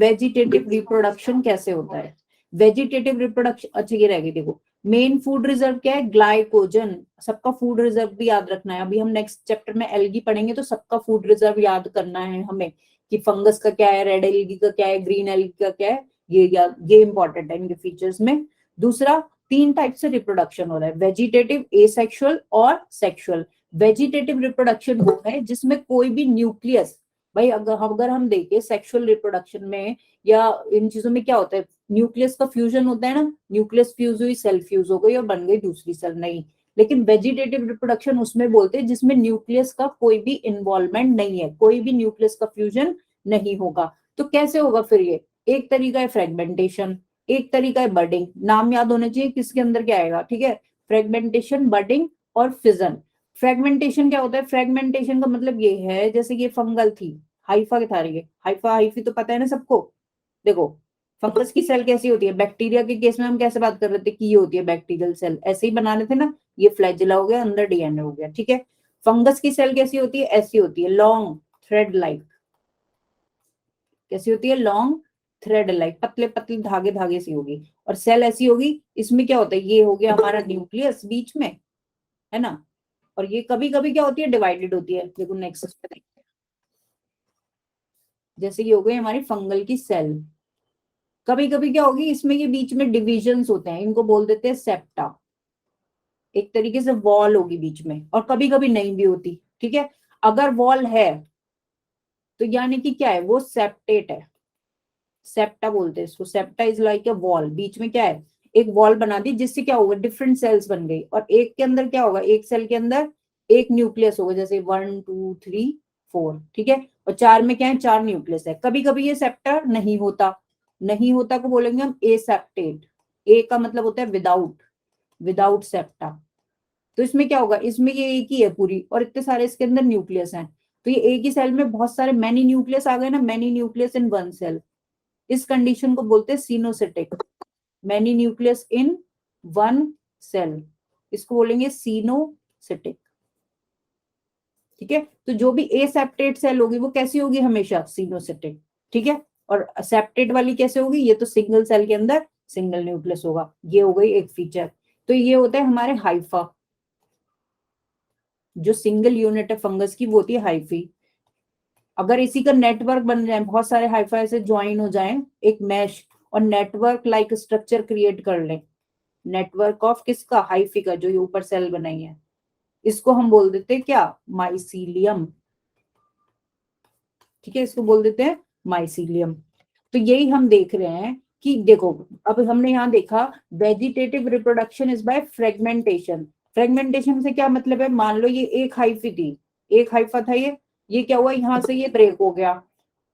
Vegetative reproduction कैसे होता है। वेजिटेटिव रिप्रोडक्शन, अच्छा ये रह गई, देखो मेन फूड रिजर्व क्या है, ग्लाइकोजन। सबका फूड रिजर्व भी याद रखना है, अभी हम नेक्स्ट चैप्टर में एल्गी पढ़ेंगे तो सबका फूड रिजर्व याद करना है हमें, कि फंगस का क्या है, रेड एल्गी का क्या है, ग्रीन एल्गी का क्या है, ये इंपॉर्टेंट है इनके फीचर्स में। दूसरा, 3 टाइप से रिप्रोडक्शन हो रहा है, वेजिटेटिव, एसेक्सुअल और सेक्सुअल। वेजिटेटिव रिप्रोडक्शन वो है जिसमें कोई भी न्यूक्लियस, भाई अगर हम देखें सेक्सुअल रिप्रोडक्शन में या इन चीजों में क्या होता है, न्यूक्लियस का फ्यूजन होता है ना, न्यूक्लियस फ्यूज हुई, सेल फ्यूज हो गई और बन गई दूसरी सेल, नहीं। लेकिन वेजिटेटिव रिप्रोडक्शन उसमें बोलते हैं जिसमें न्यूक्लियस का कोई भी इन्वॉल्वमेंट नहीं है, कोई भी न्यूक्लियस का फ्यूजन नहीं होगा। तो कैसे होगा फिर ये, एक तरीका है फ्रेगमेंटेशन, एक तरीका है बडिंग। नाम याद होने चाहिए किसके अंदर क्या आएगा, ठीक है, फ्रेगमेंटेशन, बडिंग और फिजन। फ्रेगमेंटेशन क्या होता है, फ्रेगमेंटेशन का मतलब ये है, जैसे ये फंगल थी, हाइफा के था ये, हाइफा हाइफी तो पता है ना सबको। देखो फंगस की सेल कैसी होती है, बैक्टीरिया के केस में हम कैसे बात कर रहे थे कि ये होती है बैक्टीरियल सेल, ऐसे ही बना रहे थे ना, ये फ्लैजिला हो गया, अंदर डीएनए हो गया, ठीक है। फंगस की सेल कैसी होती है, ऐसी होती है, लॉन्ग थ्रेड लाइक, कैसी होती है, लॉन्ग थ्रेड लाइक, पतले पतले धागे धागे सी होगी। और सेल ऐसी होगी, इसमें क्या होता है, ये हो गया हमारा न्यूक्लियस बीच में, है ना, और ये कभी कभी क्या होती है, डिवाइडेड होती है। देखो नेक्स्ट पे देखते हैं, जैसे ये हो गई हमारी फंगल की सेल, कभी कभी क्या होगी, इसमें ये बीच में डिविजन्स होते हैं, इनको बोल देते हैं सेप्टा, एक तरीके से वॉल होगी बीच में, और कभी कभी नहीं भी होती, ठीक है। अगर वॉल है तो यानी कि क्या है, वो सेप्टेट है, सेप्टा बोलते हैं इसको, septa is like a wall, बीच में क्या है, एक वॉल बना दी, जिससे क्या होगा, डिफरेंट सेल्स बन गई, और एक के अंदर क्या होगा, एक सेल के अंदर एक न्यूक्लियस होगा, जैसे 1 2 3 4, ठीक है, और 4 में क्या है, 4 न्यूक्लियस है। कभी कभी ये सेप्टा नहीं होता, नहीं होता को बोलेंगे हम एसेप्टेट, ए का मतलब होता है विदाउट, विदाउट सेप्टा। तो इसमें क्या होगा, इसमें ये एक ही है पूरी, और इतने सारे इसके अंदर न्यूक्लियस हैं, तो ये एक ही सेल में बहुत सारे मैनी न्यूक्लियस आ गए ना, many nucleus in one cell, इस कंडीशन को बोलते हैं coenocytic, many nucleus in one cell, इसको बोलेंगे सीनोसिटिक, ठीक है। तो जो भी एसेप्टेट सेल होगी वो कैसी होगी, हमेशा सीनोसिटिक, ठीक है। और सेप्टेट वाली कैसे होगी, ये तो सिंगल सेल के अंदर सिंगल न्यूक्लियस होगा, ये हो गई एक फीचर। तो ये होता है हमारे हाइफा, जो सिंगल यूनिट है फंगस की वो होती है हाइफी। अगर इसी का नेटवर्क बन जाए, बहुत सारे हाइफा से ज्वाइन हो जाएं एक मैश, और नेटवर्क लाइक स्ट्रक्चर क्रिएट कर लें, नेटवर्क ऑफ किसका, हाइफी का, जो ये ऊपर सेल बनाई है, इसको हम बोल देते हैं क्या, माइसीलियम, ठीक है, इसको बोल देते हैं माइसीलियम। तो यही हम देख रहे हैं कि देखो, अब हमने यहाँ देखा vegetative reproduction is by fragmentation. Fragmentation से क्या मतलब है, मान लो ये एक हाइफी थी, एक हाइफा था ये क्या हुआ, यहाँ से ये ब्रेक हो गया,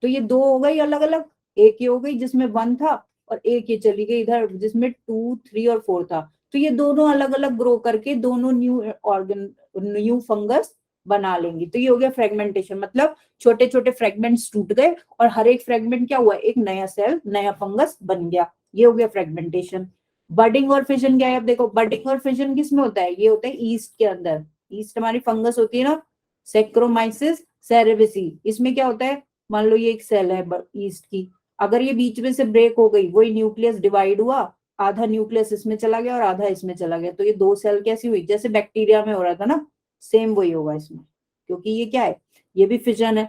तो ये 2 हो गई अलग अलग, एक ये हो गई जिसमें 1 था, और एक ये चली गई इधर जिसमें 2 3 और 4 था। तो ये दोनों अलग अलग ग्रो करके दोनों न्यू ऑर्गन, न्यू फंगस बना लेंगी। तो ये हो गया फ्रेगमेंटेशन, मतलब छोटे छोटे फ्रेगमेंट्स टूट गए और हर एक फ्रेगमेंट क्या हुआ, एक नया सेल, नया फंगस बन गया, ये हो गया फ्रेगमेंटेशन। बडिंग और फिजन क्या है, अब देखो बडिंग और फिजन किसमें होता है, ये होता है ईस्ट के अंदर, ईस्ट हमारी फंगस होती है ना, सेक्रोमाइसिस सेरेविसी, इसमें क्या होता है, मान लो ये एक सेल है ईस्ट की, अगर ये बीच में से ब्रेक हो गई, वही न्यूक्लियस डिवाइड हुआ, आधा न्यूक्लियस इसमें चला गया और आधा इसमें चला गया, तो ये 2 सेल कैसी हुई, जैसे बैक्टीरिया में हो रहा था ना, सेम वही होगा इसमें, क्योंकि ये क्या है, ये भी फिजन है।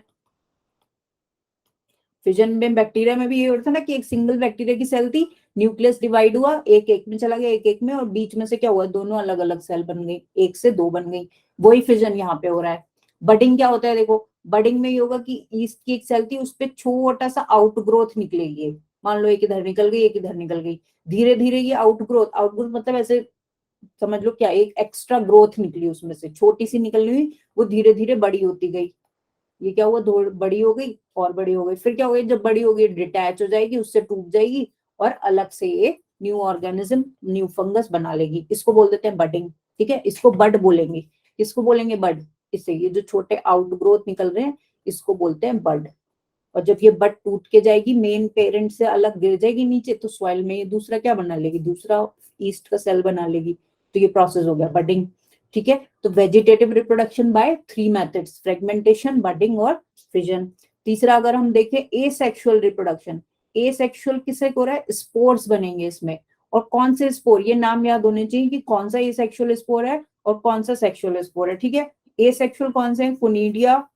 फिजन में बैक्टीरिया में भी ये होता था ना कि एक सिंगल बैक्टीरिया की सेल थी, न्यूक्लियस डिवाइड हुआ, एक एक में चला गया, एक एक में, और बीच में से क्या हुआ, दोनों अलग अलग सेल बन गई, 1 से 2 बन गई, वही फिजन यहाँ पे हो रहा है। बडिंग क्या होता है, देखो बडिंग में ये होगा कि ईस्ट की एक सेल थी, उस पर छोटा सा आउटग्रोथ निकलेगी, मान लो एक इधर निकल गई, एक इधर निकल गई, धीरे धीरे ये आउटग्रोथ, आउटग्रोथ मतलब ऐसे समझ लो क्या, एक एक्स्ट्रा ग्रोथ निकली उसमें से, छोटी सी निकलनी हुई, वो धीरे धीरे बड़ी होती गई, ये क्या हुआ, बड़ी हो गई और बड़ी हो गई, फिर क्या हो गई, जब बड़ी हो गई डिटैच हो जाएगी, उससे टूट जाएगी और अलग से एक न्यू ऑर्गेनिज्म, न्यू फंगस बना लेगी, इसको बोल देते हैं बडिंग, ठीक है, इसको बड बोलेंगे, किसको बोलेंगे, बड, इससे ये जो छोटे आउटग्रोथ निकल रहे हैं इसको बोलते हैं बड। और जब ये बड टूट के जाएगी, मेन पेरेंट से अलग गिर जाएगी नीचे, तो सॉइल में ये दूसरा क्या बना लेगी, दूसरा ईस्ट का सेल बना लेगी, तो ये प्रोसेस हो गया बडिंग, ठीक है। तो vegetative reproduction by 3 methods, fragmentation, budding और फिजन। तीसरा अगर हम देखें एसेक्सुअल रिप्रोडक्शन, एसेक्सुअल किसे हो रहा है, स्पोर्स बनेंगे इसमें। और कौन से स्पोर, ये नाम याद होने चाहिए कि कौन सा एसेक्सुअल स्पोर है और कौन सा सेक्सुअल स्पोर है, ठीक है। एसेक्सुअल कौन से हैं, कोनिडिया,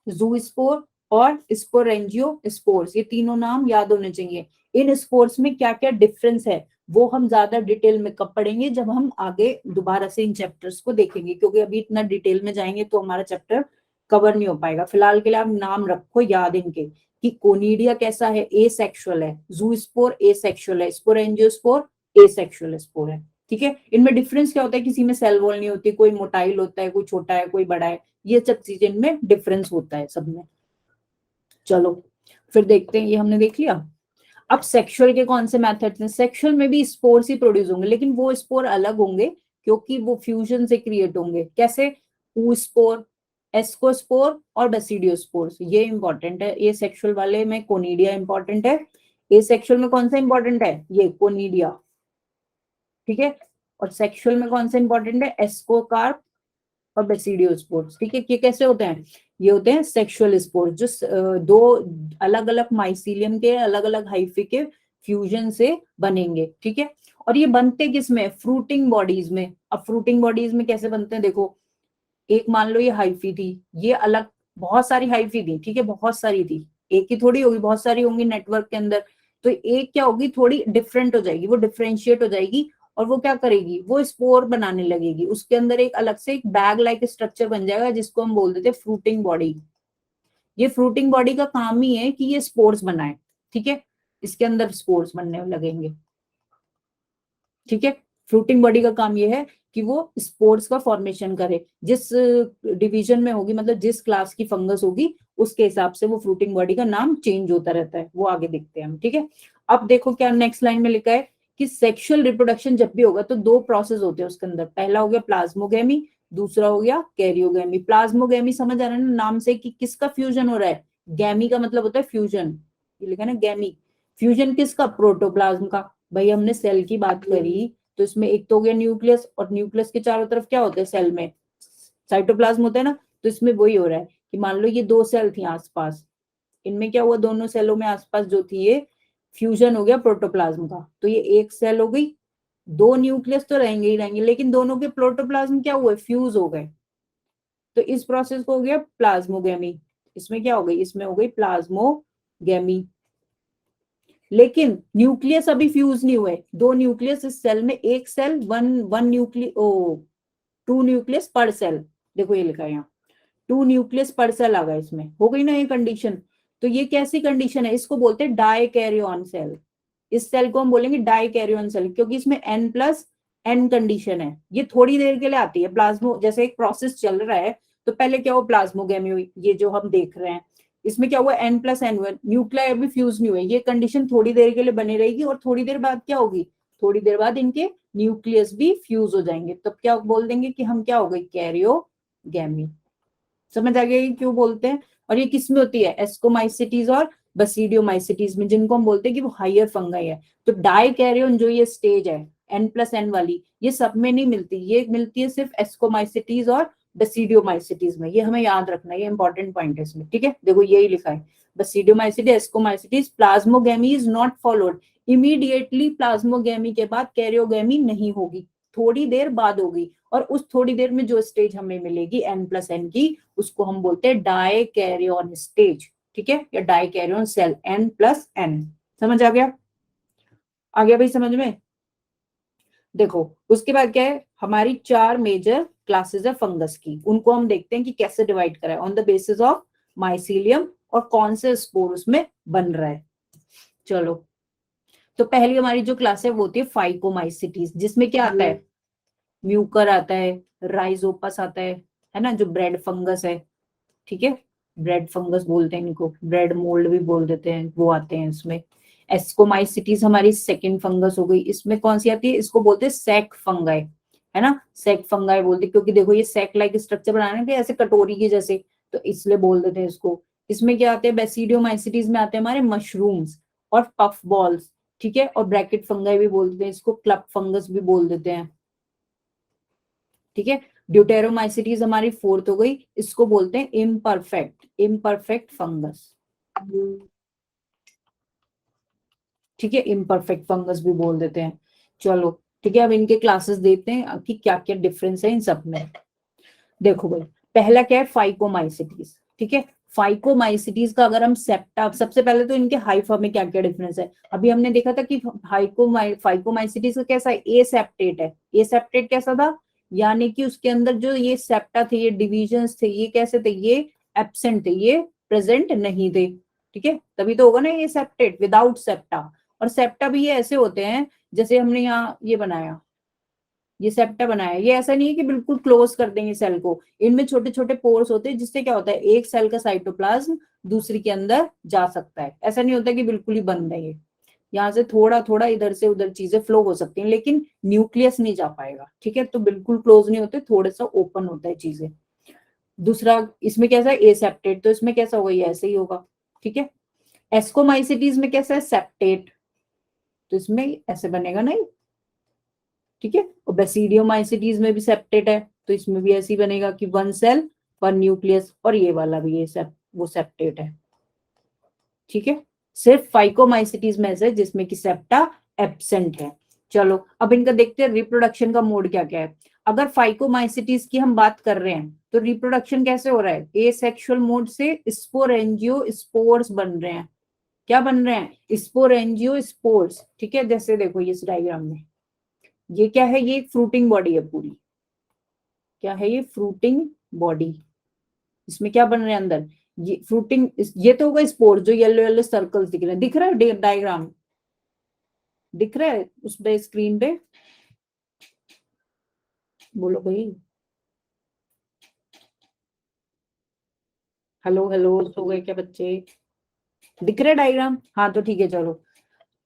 ज़ूस्पोर और स्पोरेंजियो स्पोर्स, ये तीनों नाम याद होने चाहिए। इन स्पोर्स में क्या क्या डिफरेंस है वो हम ज्यादा डिटेल में कब पढ़ेंगे, जब हम आगे दोबारा से इन चैप्टर्स को देखेंगे, क्योंकि अभी इतना डिटेल में जाएंगे तो हमारा चैप्टर कवर नहीं हो पाएगा। फिलहाल के लिए आप नाम रखो याद इनके, कि कोनिडिया कैसा है, एसेक्सुअल है, ज़ूस्पोर एसेक्सुअल है, स्पोरेंजियोस्पोर एसेक्सुअल स्पोर है, ठीक है। इनमें डिफरेंस क्या होता है, किसी में सेल वॉल नहीं होती, कोई मोटाइल होता है, कोई छोटा है, कोई बड़ा है, ये सब चीजें इनमें डिफरेंस होता है सब में। चलो फिर देखते हैं, ये हमने देख लिया। अब सेक्सुअल के कौन से मेथड्स हैं, सेक्सुअल में भी स्पोर्स ही प्रोड्यूस होंगे, लेकिन वो स्पोर अलग होंगे क्योंकि वो फ्यूजन से क्रिएट होंगे। कैसे, ऊस्पोर, एस्कोस्पोर और बेसिडियोस्पोर्स, ये इंपॉर्टेंट है। ये सेक्सुअल वाले में कोनिडिया इंपॉर्टेंट है, ये सेक्सुअल में कौन सा इंपॉर्टेंट है, ये कोनिडिया, ठीक है। और सेक्सुअल में कौन सा इंपॉर्टेंट है, एस्कोकार्प और बेसिडियोस्पोर्स, ठीक है। ये कैसे होते हैं, ये होते हैं सेक्सुअल स्पोर्स, जो दो अलग अलग माइसीलियम के अलग अलग हाइफी के फ्यूजन से बनेंगे, ठीक है। और ये बनते किसमें, फ्रूटिंग बॉडीज में। अब फ्रूटिंग बॉडीज में कैसे बनते हैं, देखो, एक मान लो ये हाइफी थी, ये अलग, बहुत सारी हाइफी थी, ठीक है, बहुत सारी थी, एक ही थोड़ी होगी, बहुत सारी होंगी नेटवर्क के अंदर। तो एक क्या होगी, थोड़ी डिफरेंट हो जाएगी, वो डिफरेंशिएट हो जाएगी, और वो क्या करेगी, वो स्पोर बनाने लगेगी, उसके अंदर एक अलग से एक बैग लाइक स्ट्रक्चर बन जाएगा, जिसको हम बोल देते हैं फ्रूटिंग बॉडी। ये फ्रूटिंग बॉडी का काम ही है कि ये स्पोर्स बनाए, ठीक है, इसके अंदर स्पोर्स बनने लगेंगे, ठीक है। फ्रूटिंग बॉडी का काम ये है कि वो स्पोर्स का फॉर्मेशन करे, जिस डिवीजन में होगी, मतलब जिस क्लास की फंगस होगी उसके हिसाब से वो फ्रूटिंग बॉडी का नाम चेंज होता रहता है, वो आगे देखते हैं हम, ठीक है। अब देखो क्या नेक्स्ट लाइन में लिखा है कि सेक्सुअल रिप्रोडक्शन जब भी होगा तो दो प्रोसेस होते हैं उसके अंदर, पहला हो गया प्लाज्मोगेमी, दूसरा हो गया कैरियोगेमी। प्लाज्मोगेमी समझ आ रहा है ना नाम से कि किसका फ्यूजन हो रहा है, गैमी का मतलब होता है फ्यूजन, ये लिखा है ना गैमी, फ्यूजन किसका, प्रोटोप्लाज्म का। भाई हमने सेल की बात करी तो इसमें एक तो हो गया न्यूक्लियस, और न्यूक्लियस के चारों तरफ क्या होता है सेल में, साइटोप्लाज्म होता है ना। तो इसमें वही हो रहा है कि मान लो ये दो सेल थी आसपास, इनमें क्या हुआ, दोनों सेलों में आसपास जो थी ये फ्यूजन हो गया प्रोटोप्लाज्म का, तो ये एक सेल हो गई, दो न्यूक्लियस तो रहेंगे ही रहेंगे, लेकिन दोनों के प्रोटोप्लाज्म क्या हुए, फ्यूज हो गए, तो इस प्रोसेस को हो गया प्लाज्मोगेमी। इसमें क्या हो गई, इसमें हो गई प्लाज्मोगेमी। लेकिन न्यूक्लियस अभी फ्यूज नहीं हुए, दो न्यूक्लियस इस सेल में, एक cell one one nucleus, oh, two nucleus per cell, देखो ये लिखा है यहाँ, टू न्यूक्लियस पर सेल आ गया, इसमें हो गई ना ये कंडीशन। तो ये कैसी कंडीशन है, इसको बोलते हैं डाइकैरियोन सेल। इस सेल को हम बोलेंगे डाइकैरियोन सेल, क्योंकि इसमें n प्लस n कंडीशन है, ये थोड़ी देर के लिए आती है। प्लाज्मो जैसे एक प्रोसेस चल रहा है, तो पहले क्या हुआ, प्लाज्मोगेमी हुई, ये जो हम देख रहे हैं, इसमें क्या हुआ, n प्लस n हुआ, न्यूक्लियाई अभी फ्यूज नहीं हुए, ये कंडीशन थोड़ी देर के लिए बनी रहेगी, और थोड़ी देर बाद क्या होगी, थोड़ी देर बाद इनके न्यूक्लियस भी फ्यूज हो जाएंगे, तब क्या बोल देंगे कि हम क्या हो गई, कैरियोगेमी। समझ आ गया कि क्यों बोलते हैं। और ये किस में होती है, एस्कोमाइसिटीज और बसीडियोमाइसिटीज में, जिनको हम बोलते हैं कि वो हायर फंगाई है। तो डाइकैरियोन जो ये स्टेज है n+n वाली, ये सब में नहीं मिलती, ये मिलती है सिर्फ एस्कोमाइसिटीज और बसीडियोमाइसिटीज में, ये हमें याद रखना है, ये इंपॉर्टेंट पॉइंट है इसमें, ठीक है। देखो यही लिखा है, basidiomycetes, ascomycetes, plasmogamy is not followed immediately, plasmogamy के बाद कैरियोगेमी नहीं होगी, थोड़ी देर बाद होगी, और उस थोड़ी देर में जो स्टेज हमें मिलेगी n+n की, उसको हम बोलते हैं डाइकैरियोन स्टेज, ठीक है, या डाइकैरियोन सेल, n+n। समझ आ गया, आ गया भाई समझ में। देखो उसके बाद क्या है, हमारी चार मेजर क्लासेस है फंगस की, उनको हम देखते हैं कि कैसे डिवाइड करा है on the basis of mycelium, और कौन से स्पोर उसमें बन रहा है। चलो, तो पहली हमारी जो क्लास है वो होती है फाइकोमाइसिटीज, जिसमें क्या आता है, म्यूकर आता है, राइजोपस आता है ना, जो ब्रेड फंगस है, ठीक है, ब्रेड फंगस बोलते हैं इनको, ब्रेड मोल्ड भी बोल देते हैं, वो आते हैं इसमें। एस्कोमाइसिटीज हमारी सेकंड फंगस हो गई, इसमें कौन सी आती है, इसको बोलते हैं सैक फंगाई, है ना, सैक फंगाई बोलते हैं, क्योंकि देखो ये सैक लाइक स्ट्रक्चर बनाने के ऐसे कटोरी के जैसे, तो इसलिए बोल देते हैं इसको। इसमें क्या आते हैं, बेसिडियोमाइसिटीज में आते हैं हमारे मशरूम्स और पफ बॉल्स, ठीक है, और ब्रैकेट फंगाई भी बोलते हैं इसको, क्लब फंगस भी बोल देते हैं, ठीक है। ड्यूटेरोमाइसिटीज हमारी फोर्थ हो गई, इसको बोलते हैं इम्परफेक्ट फंगस, ठीक है, इम्परफेक्ट फंगस भी बोल देते हैं। चलो ठीक है, अब इनके क्लासेस देखते हैं कि क्या क्या डिफरेंस है इन सब में। देखो भाई, पहला क्या है, फाइकोमाइसिटीज। ठीक है, फाइकोमाइसिटीज का अगर हम सेप्टा, सबसे पहले तो इनके हाइफा में क्या क्या डिफरेंस है। अभी हमने देखा था कि फाइकोमाइसिटीज का कैसा है, ए सेप्टेट है। ए सेप्टेट कैसा था, यानी कि उसके अंदर जो ये सेप्टा थे, ये डिविजन्स थे, ये कैसे थे, ये एब्सेंट थे, ये प्रेजेंट नहीं थे। ठीक है, तभी तो होगा ना ये सेप्टेट, विदाउट सेप्टा। और सेप्टा भी ये ऐसे होते हैं, जैसे हमने यहाँ ये बनाया, ये सेप्टा बनाया, ये ऐसा नहीं है कि बिल्कुल क्लोज कर देंगे सेल को। इनमें छोटे छोटे पोर्स होते हैं, जिससे क्या होता है, एक सेल का साइटोप्लाज्म दूसरी के अंदर जा सकता है। ऐसा नहीं होता कि बिल्कुल ही बंद है ये, यहाँ से थोड़ा थोड़ा इधर से उधर चीजें फ्लो हो सकती हैं, लेकिन न्यूक्लियस नहीं जा पाएगा। ठीक है, तो बिल्कुल क्लोज नहीं होते, थोड़ा सा ओपन होता है चीजें। दूसरा, इसमें कैसा है, एसेप्टेट, तो इसमें कैसा होगा, ये ऐसे ही होगा। ठीक है, एस्कोमाइसिटीज में कैसा है, सेप्टेट, तो इसमें ऐसे बनेगा नहीं। ठीक है, और बेसिडियोमाइसिटीज में भी सेप्टेट है, तो इसमें भी ऐसे ही बनेगा कि वन सेल पर न्यूक्लियस, और ये वाला भी ये वो सेप्टेट है। ठीक है, सिर्फ फाइकोमाइसिटीज में से जिसमें कि सेप्टा एब्सेंट है। चलो अब इनका देखते हैं रिप्रोडक्शन का मोड क्या क्या है। अगर फाइकोमाइसिटीज की हम बात कर रहे हैं तो रिप्रोडक्शन कैसे हो रहा है, एसेक्सुअल मोड से स्पोरेंजियो स्पोर्स बन रहे हैं। क्या बन रहे हैं, स्पोरेंजियो स्पोर्स। ठीक है, जैसे देखो ये इस डायग्राम में, ये क्या है, ये फ्रूटिंग बॉडी है पूरी। क्या है ये, फ्रूटिंग बॉडी। इसमें क्या बन रहा है अंदर, ये फ्रूटिंग, ये तो होगा स्पोर, जो येलो येलो सर्कल्स दिख रहे हैं, दिख रहा है डायग्राम, दिख रहा है उस पे स्क्रीन पे, बोलो भाई, हेलो हेलो, सो गए क्या बच्चे, दिख रहा है डायग्राम, हाँ तो ठीक है चलो।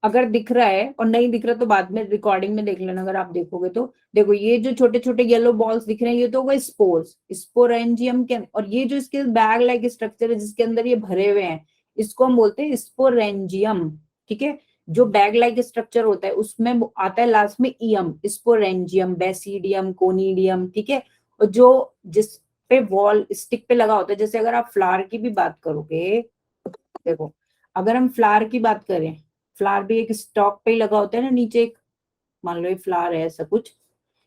अगर दिख रहा है और नहीं दिख रहा तो बाद में रिकॉर्डिंग में देख लेना, अगर आप देखोगे तो। देखो ये जो छोटे छोटे येलो बॉल्स दिख रहे हैं, ये तो होगा स्पोर्स, स्पोरेंजियम के, और ये जो इसके बैग लाइक स्ट्रक्चर है जिसके अंदर ये भरे हुए हैं, इसको हम बोलते हैं स्पोरेंजियम। ठीक है, जो बैग लाइक स्ट्रक्चर होता है उसमें आता है लास्ट में ईयम, स्पोरेंजियम, बेसिडियम, कोनिडियम। ठीक है, और जो जिस पे वॉल स्टिक पे लगा होता है, जैसे अगर आप फ्लावर की भी बात करोगे, देखो अगर हम फ्लावर की बात करें, फ्लावर भी एक स्टॉक पे ही लगा होता है ना, नीचे एक, मान लो ये फ्लावर है ऐसा कुछ,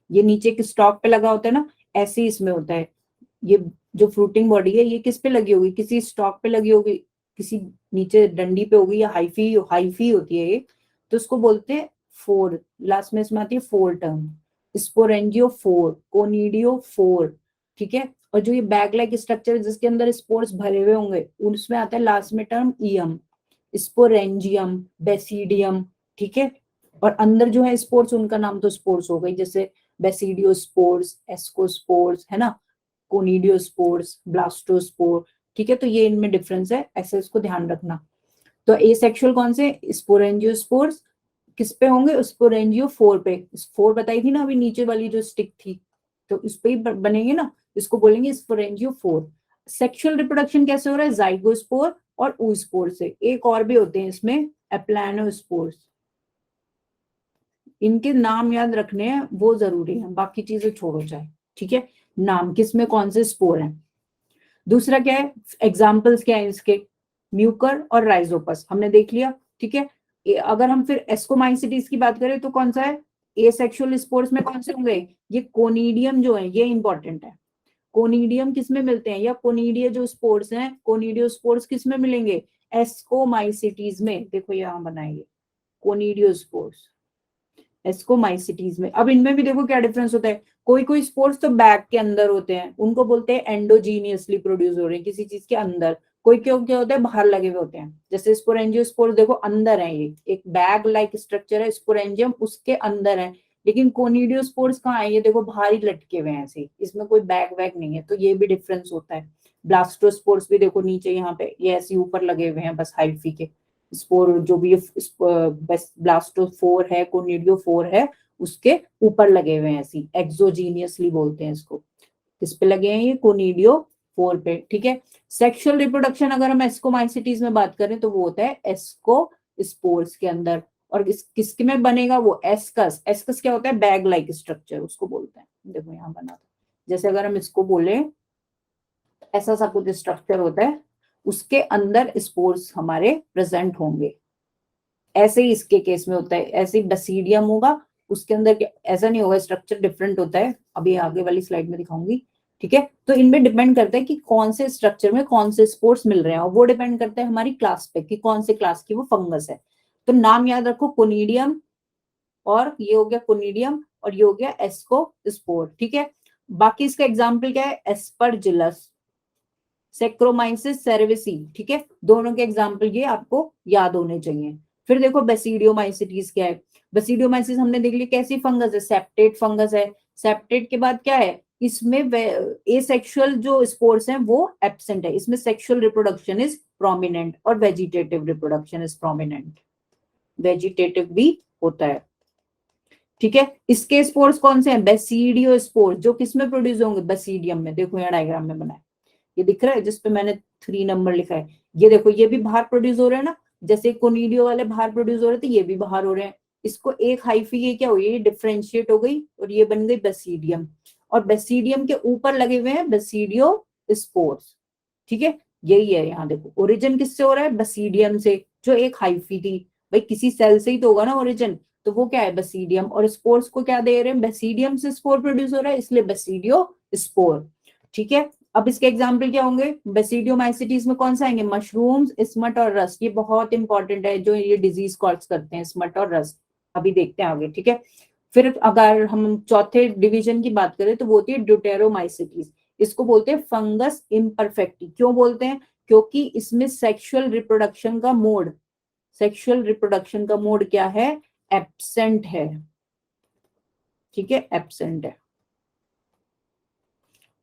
ये नीचे एक स्टॉक पे लगा होता है ना, ऐसे ही इसमें होता है। ये जो फ्रूटिंग बॉडी है, ये किस पे लगी होगी, किसी स्टॉक पे लगी होगी, किसी नीचे डंडी पे होगी, या हाइफी हाइफी होती है ये, तो उसको बोलते हैं फोर। लास्ट में इसमें आती है फोर टर्म, स्पोरेंजियो फोर, कोनिडियो फोर। ठीक है, और जो ये बैग लाइक स्ट्रक्चर जिसके अंदर स्पोर्स भरे हुए होंगे, उसमें आता है लास्ट में टर्म ईयम, स्पोरेंजियम, बेसिडियम। ठीक है, और अंदर जो है स्पोर्स, उनका नाम तो स्पोर्स हो गई, जैसे बेसिडियोस्पोर्स, एस्कोस्पोर्स, है ना, कोनिडियोस्पोर्स, ब्लास्टोस्पोर। ठीक है, तो ये इनमें डिफरेंस है, ऐसे इसको ध्यान रखना। तो एसेक्सुअल कौन से, स्पोरेंजियोस्पोर्स किस पे होंगे, स्पोरेंजियो फोर पे, फोर बताई थी ना अभी नीचे वाली जो स्टिक थी, तो इस पे ही बनेंगे ना, इसको बोलेंगे स्पोरेंजियो फोर। सेक्सुअल रिप्रोडक्शन कैसे हो रहा है, जाइगोस्पोर और oospore से। एक और भी होते हैं इसमें, एप्लानोस्पोर्स, इनके नाम याद रखने हैं, वो जरूरी है, बाकी चीजें छोड़ो चाहे। ठीक है, नाम किस में कौन से स्पोर हैं। दूसरा क्या है, एग्जाम्पल्स क्या है इसके, म्यूकर और राइजोपस हमने देख लिया। ठीक है, अगर हम फिर एस्कोमाइसिटीज की बात करें तो कौन सा है, एसेक्सुअल स्पोर्स में कौन से होंगे, ये कोनिडियम जो है, ये इंपॉर्टेंट है। कोनिडियम किस में मिलते हैं, या कोनिडिया जो स्पोर्स हैं, कोनिडियो स्पोर्स किस में मिलेंगे, एस्कोमाइसिटीज में। देखो यहाँ बनाएंगे कोनिडियो स्पोर्स, एस्कोमाइसिटीज में। अब इनमें भी देखो क्या डिफरेंस होता है, कोई कोई स्पोर्स तो बैग के अंदर होते हैं, उनको बोलते हैं एंडोजीनियसली प्रोड्यूस हो रहे हैं किसी चीज के अंदर। कोई क्यों क्या होता है, बाहर लगे हुए होते हैं, जैसे स्पोरेंजियोस्पोर देखो अंदर है, ये एक बैग लाइक स्ट्रक्चर है, स्पोरेंजियम उसके अंदर है। लेकिन कोनिडियोस्पोर्स कहाँ है, ये देखो बाहर ही लटके हुए हैं ऐसे, इसमें कोई बैग वैग नहीं है, तो ये भी डिफरेंस होता है। ब्लास्टोस्पोर्स भी देखो नीचे यहाँ पे, ये ऐसे ऊपर लगे हुए हैं बस हाइफी के। स्पोर जो भी ब्लास्टोफोर है, कोनिडियो फोर है, उसके ऊपर लगे हुए हैं ऐसी, एक्सोजीनियसली बोलते हैं इसको। किस पे लगे हैं, ये कोनिडियो फोर पे। ठीक है, सेक्सुअल रिप्रोडक्शन अगर हम एस्कोमाइसिटीज में बात करें तो वो होता है एस्को स्पोर्स के अंदर। और किसके में बनेगा वो, एस्कस। एस्कस क्या होता है, बैग लाइक स्ट्रक्चर उसको बोलते हैं। देखो यहाँ बना था, जैसे अगर हम इसको बोले, ऐसा सा कुछ स्ट्रक्चर होता है, उसके अंदर स्पोर्स हमारे प्रेजेंट होंगे। ऐसे ही इसके केस में होता है, ऐसे ही बेसिडियम होगा, उसके अंदर ऐसा नहीं होगा, स्ट्रक्चर डिफरेंट होता है, अभी आगे वाली स्लाइड में दिखाऊंगी। ठीक है, तो इनमें डिपेंड करता है कि कौन से स्ट्रक्चर में कौन से स्पोर्स मिल रहे हैं, और वो डिपेंड करता है हमारी क्लास पे कि कौन से क्लास की वो फंगस है। तो नाम याद रखो, कोनिडियम, और ये हो गया कोनिडियम, और ये हो गया एस्कोस्पोर। ठीक है, बाकी इसका एग्जाम्पल क्या है, एस्परजिलस, सेक्रोमाइसिस सेरेविसी। ठीक है, दोनों के एग्जाम्पल ये आपको याद होने चाहिए। फिर देखो बेसिडियोमाइसिटीज क्या है। बेसिडियोमाइसिस हमने देख लिया कैसी फंगस है, सेप्टेट फंगस है। सेप्टेट के बाद क्या है, इसमें एसेक्सुअल जो स्पोर्स हैं वो एब्सेंट है, इसमें सेक्सुअल रिप्रोडक्शन इज प्रोमिनेंट और vegetative reproduction is prominent, vegetative भी होता है। ठीक है, इसके स्पोर्स कौन से हैं, बेसिडियो स्पोर्स, जो किसमें प्रोड्यूस होंगे, बेसिडियम में। देखो यहाँ डायग्राम में बना है, ये दिख रहा है जिसपे मैंने 3 नंबर लिखा है, ये देखो ये भी बाहर प्रोड्यूस हो रहे हैं ना, जैसे कोनिडियो वाले बाहर प्रोड्यूस हो रहे थे, ये भी बाहर हो रहे हैं। इसको एक हाइफी ये क्या हुई, ये डिफरेंशिएट हो गई और ये बन गई बेसिडियम, और बेसिडियम के ऊपर लगे हुए हैं बेसिडियो स्पोर्स। ठीक है, यही है, यहाँ देखो ओरिजिन किससे हो रहा है, बेसिडियम से, जो एक हाइफी थी, भाई किसी सेल से ही तो होगा ना ओरिजिन, तो वो क्या है बेसिडियम, और स्पोर्स को क्या दे रहे हैं, बेसिडियम से स्पोर प्रोड्यूस हो रहा है, इसलिए बेसिडियो स्पोर। ठीक है, अब इसके एग्जाम्पल क्या होंगे, बेसिडियोमाइसिटीज में कौन सा आएंगे, मशरूम्स, स्मट और रस्ट, ये बहुत इंपॉर्टेंट है, जो ये डिजीज कॉज करते हैं, स्मट और रस्ट, अभी देखते हैं आगे। ठीक है, फिर अगर हम चौथे डिवीजन की बात करें तो वो होती है ड्यूटेरोमाइसिटीज, इसको बोलते हैं फंगस इम्परफेक्टी। क्यों बोलते हैं, क्योंकि इसमें सेक्सुअल रिप्रोडक्शन का मोड, सेक्सुअल रिप्रोडक्शन का मोड क्या है, एब्सेंट है। ठीक है, एब्सेंट है,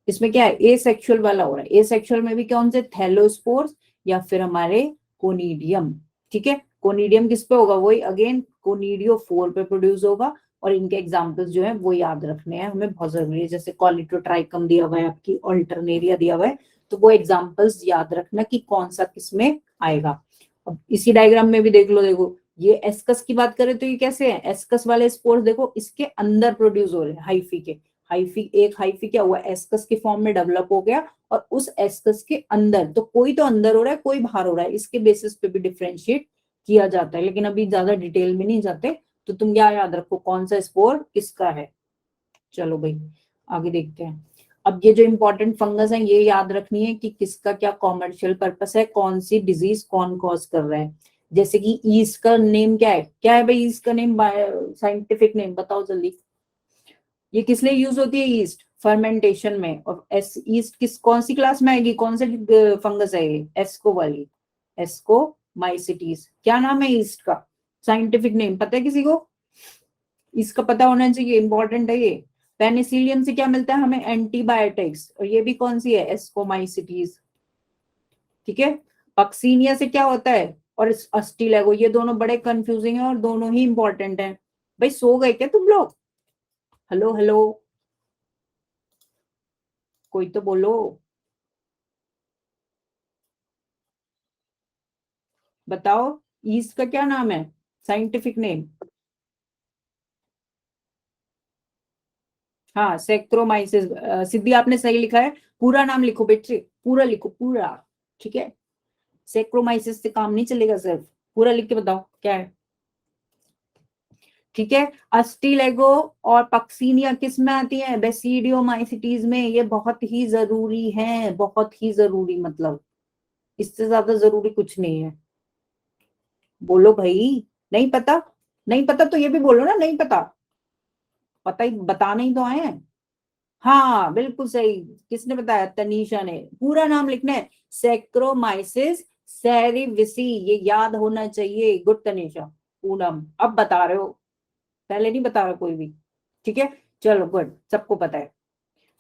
इसमें क्या है, ए सेक्सुअल वाला हो रहा है। ए सेक्सुअल में भी कौन से, थैलोस्पोर्स या फिर हमारे कोनिडियम। ठीक है, कोनिडियम किस पे होगा, वही अगेन कोनिडियो 4 पे प्रोड्यूस होगा, और इनके एग्जांपल्स जो है वो याद रखने हैं हमें, बहुत जरूरी है। जैसे कॉलिटोट्राइकम दिया हुआ है, आपकी अल्टरनेरिया दिया हुआ है, तो वो एग्जाम्पल्स याद रखना कि कौन सा किसमें आएगा। अब इसी डायग्राम में भी देख लो, देखो ये एस्कस की बात करें तो ये कैसे है, एस्कस वाले स्पोर्स देखो इसके अंदर प्रोड्यूस हो रहे हैं, हाइफी के, हाइफी, एक हाइफी क्या हुआ, एस्कस के फॉर्म में डेवलप हो गया, और उस एस्कस के अंदर, तो कोई तो अंदर हो रहा है कोई बाहर हो रहा है, इसके बेसिस पे भी डिफरेंशिएट किया जाता है, लेकिन अभी ज्यादा डिटेल में नहीं जाते। तो तुम क्या याद रखो, कौन सा स्पोर किसका है। चलो भाई आगे देखते हैं। अब ये जो इंपॉर्टेंट फंगस है ये याद रखनी है कि किसका क्या कॉमर्शियल पर्पस है, कौन सी डिजीज कौन कॉज कर रहा है। जैसे कि ईस्ट का नेम क्या है, क्या है भाई ईस्ट का नेम, साइंटिफिक नेम बताओ जल्दी। ये किस लिए यूज होती है ईस्ट, फर्मेंटेशन में। और एस ईस्ट किस कौन सी क्लास में आएगी, कौन से फंगस है ये, एस्को वाली, एस्को माइसिटीज। क्या नाम है ईस्ट का, साइंटिफिक नेम पता है किसी को, इसका पता होना चाहिए, इंपॉर्टेंट है ये। पेनिसिलियम से क्या मिलता है हमें, एंटीबायोटिक्स, और ये भी कौन सी है, एस्कोमाइसिटीज। ठीक है, पक्सीनिया से क्या होता है, और अस्टिलेगो, ये दोनों बड़े कंफ्यूजिंग है और दोनों ही इंपॉर्टेंट है। भाई सो गए क्या तुम लोग, हेलो हेलो, कोई तो बोलो, बताओ ईस्ट का क्या नाम है, साइंटिफिक नेम। हाँ सेक्रोमाइसिस, सिद्धि आपने सही लिखा है, पूरा नाम लिखो बेटे, पूरा लिखो पूरा। ठीक है, सेक्रोमाइसिस से काम नहीं चलेगा, सिर्फ पूरा लिख के बताओ क्या है। ठीक है, अस्टिलेगो और पक्सीनिया किस में आती है, बेसिडियोमाइसिटीज में, ये बहुत ही जरूरी है, बहुत ही जरूरी, मतलब इससे ज्यादा जरूरी कुछ नहीं है। बोलो भाई, नहीं पता, नहीं पता तो ये भी बोलो ना, नहीं पता, पता ही बताना ही तो आए हैं। हाँ बिल्कुल सही, किसने बताया, तनीषा ने, पूरा नाम लिखना है, सेक्रोमाइसिस सेरिविसी, ये याद होना चाहिए। गुड तनीषा, पूनम अब बता रहे हो, पहले नहीं बता रहा कोई भी। ठीक है, चलो गुड, सबको पता है,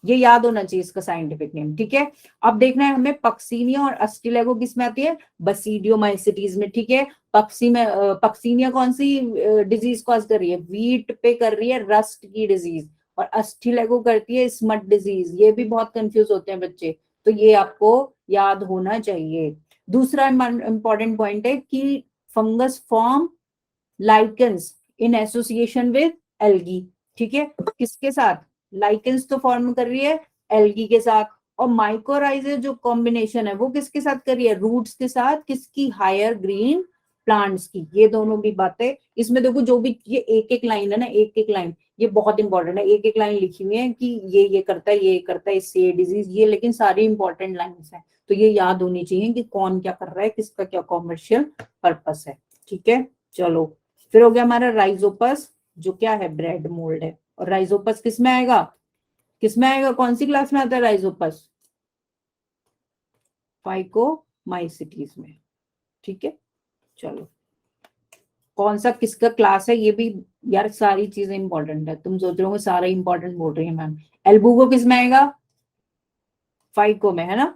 ये याद होना चाहिए इसका साइंटिफिक नेम। ठीक है, अब देखना है हमें पक्सीनिया और अस्टिलेगो किस में आती है, बसीडियोमाइसिटीज में। ठीक है, पक्सीनिया कौन सी डिजीज कॉज कर रही है, वीट पे कर रही है, रस्ट की डिजीज, और अस्टिलेगो करती है स्मट डिजीज। ये भी बहुत कंफ्यूज होते हैं बच्चे, तो ये आपको याद होना चाहिए। दूसरा इंपॉर्टेंट पॉइंट है कि fungus form lichens in association with algae. ठीक है, किसके साथ, लाइकेंस तो फॉर्म कर रही है एल्गी के साथ, और माइकोराइजर जो कॉम्बिनेशन है वो किसके साथ कर रही है, रूट्स के साथ, किसकी, हायर ग्रीन प्लांट्स की, ये दोनों भी बातें इसमें देखो, जो भी ये एक एक लाइन है ना, एक एक लाइन ये बहुत इंपॉर्टेंट है, एक एक लाइन लिखी हुई है कि ये करता है, ये करता है, इससे ये डिजीज, ये लेकिन सारी इंपॉर्टेंट लाइंस है, तो ये याद होनी चाहिए कि कौन क्या कर रहा है, किसका क्या कॉमर्शियल पर्पस है। ठीक है, चलो फिर हो गया हमारा राइजोपस, जो क्या है, ब्रेड मोल्ड है। और राइजोपस किसमें आएगा, किसमें आएगा, कौन सी क्लास में आता है राइजोपस, फाइकोमाइसिटीज में। ठीक है, चलो कौन सा किसका क्लास है ये भी, यार सारी चीजें इंपॉर्टेंट है, तुम सोच रहे हो सारा इंपॉर्टेंट बोल रही है मैम। एल्बुगो किस में आएगा, फाइको में, है ना।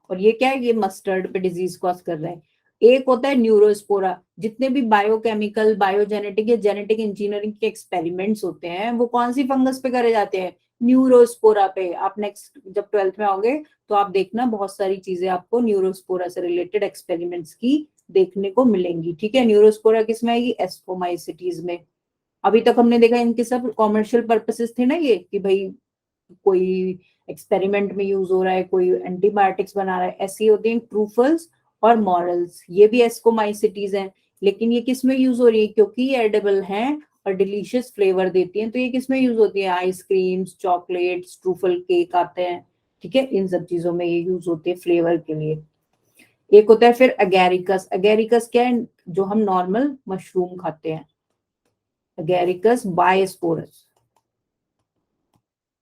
और ये क्या है, ये मस्टर्ड पे डिजीज कॉज कर रहा है। एक होता है न्यूरोस्पोरा, जितने भी बायोकेमिकल, बायोजेनेटिक या जेनेटिक इंजीनियरिंग के एक्सपेरिमेंट्स होते हैं वो कौन सी फंगस पे करे जाते हैं, न्यूरोस्पोरा पे। आप नेक्स्ट जब 12th में आओगे तो आप देखना बहुत सारी चीजें आपको न्यूरोस्पोरा से रिलेटेड एक्सपेरिमेंट्स की देखने को मिलेंगी। ठीक है, न्यूरोस्पोरा किसमें आएगी, एस्कोमाइसिटीज में। अभी तक हमने देखा इनके सब कॉमर्शियल पर्पसेस थे ना, ये कि भाई कोई एक्सपेरिमेंट में यूज हो रहा है, कोई एंटीबायोटिक्स बना रहा है, ऐसी होती हैं ट्रूफल्स और मॉरल्स, ये भी एस्कोमाइसिटीज हैं। लेकिन ये किस में यूज हो रही है, क्योंकि ये एडिबल हैं और डिलीशियस फ्लेवर देती हैं, तो ये किस में यूज होती है, आइसक्रीम्स, चॉकलेट्स, ट्रूफल केक आते हैं। ठीक है, इन सब चीजों में ये यूज होती है फ्लेवर के लिए। एक होता है फिर अगेरिकस, अगेरिकस क्या है, जो हम नॉर्मल मशरूम खाते हैं, अगेरिकस बायस्पोरस।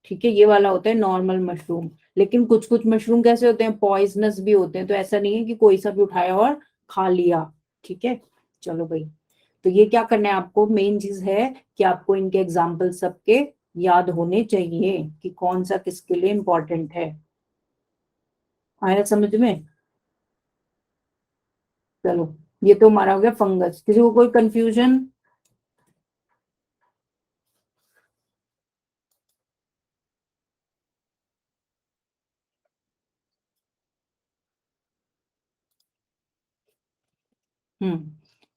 ठीक है, ये वाला होता है नॉर्मल मशरूम। लेकिन कुछ कुछ मशरूम कैसे होते हैं, पॉइजनस भी होते हैं, तो ऐसा नहीं है कि कोई सा भी उठाया और खा लिया। ठीक है, चलो भाई, तो ये क्या करना है आपको, मेन चीज है कि आपको इनके एग्जाम्पल सबके याद होने चाहिए कि कौन सा किसके लिए इंपॉर्टेंट है। आया समझ में, चलो ये तो हमारा हो गया फंगस। किसी को कोई कंफ्यूजन,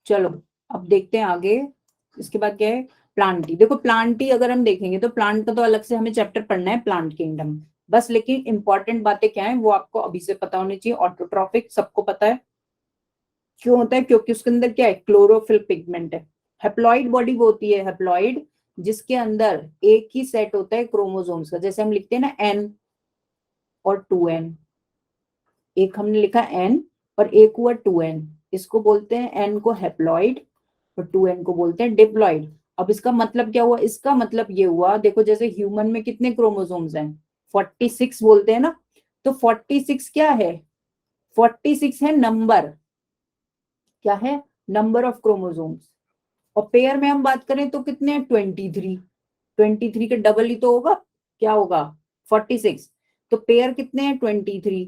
चलो अब देखते हैं आगे। इसके बाद क्या है, प्लांटी। देखो प्लांटी अगर हम देखेंगे तो प्लांट का तो अलग से हमें चैप्टर पढ़ना है, प्लांट किंगडम। बस लेकिन इंपॉर्टेंट बातें क्या है वो आपको अभी से पता होनी चाहिए। ऑटोट्रॉफिक सबको पता है, क्यों होता है, क्योंकि उसके अंदर क्या है, क्लोरोफिल पिगमेंट है। हेप्लॉइड बॉडी वो होती है, हेप्लॉइड जिसके अंदर एक ही सेट होता है क्रोमोसोम्स का, जैसे हम लिखते हैं ना एन और 2n, एक हमने लिखा एन और एक हुआ 2n, इसको बोलते हैं एन को हेप्लॉइड और 2n को बोलते हैं डिप्लॉइड। अब इसका मतलब क्या हुआ, इसका मतलब ये हुआ, देखो जैसे ह्यूमन में कितने क्रोमोसोम्स हैं, 46 बोलते हैं ना, तो 46 क्या है, 46 है नंबर, क्या है, नंबर ऑफ क्रोमोसोम्स। और पेयर में हम बात करें तो कितने हैं, 23, 23 के डबल ही तो होगा, क्या होगा, 46। तो पेयर कितने हैं, 23।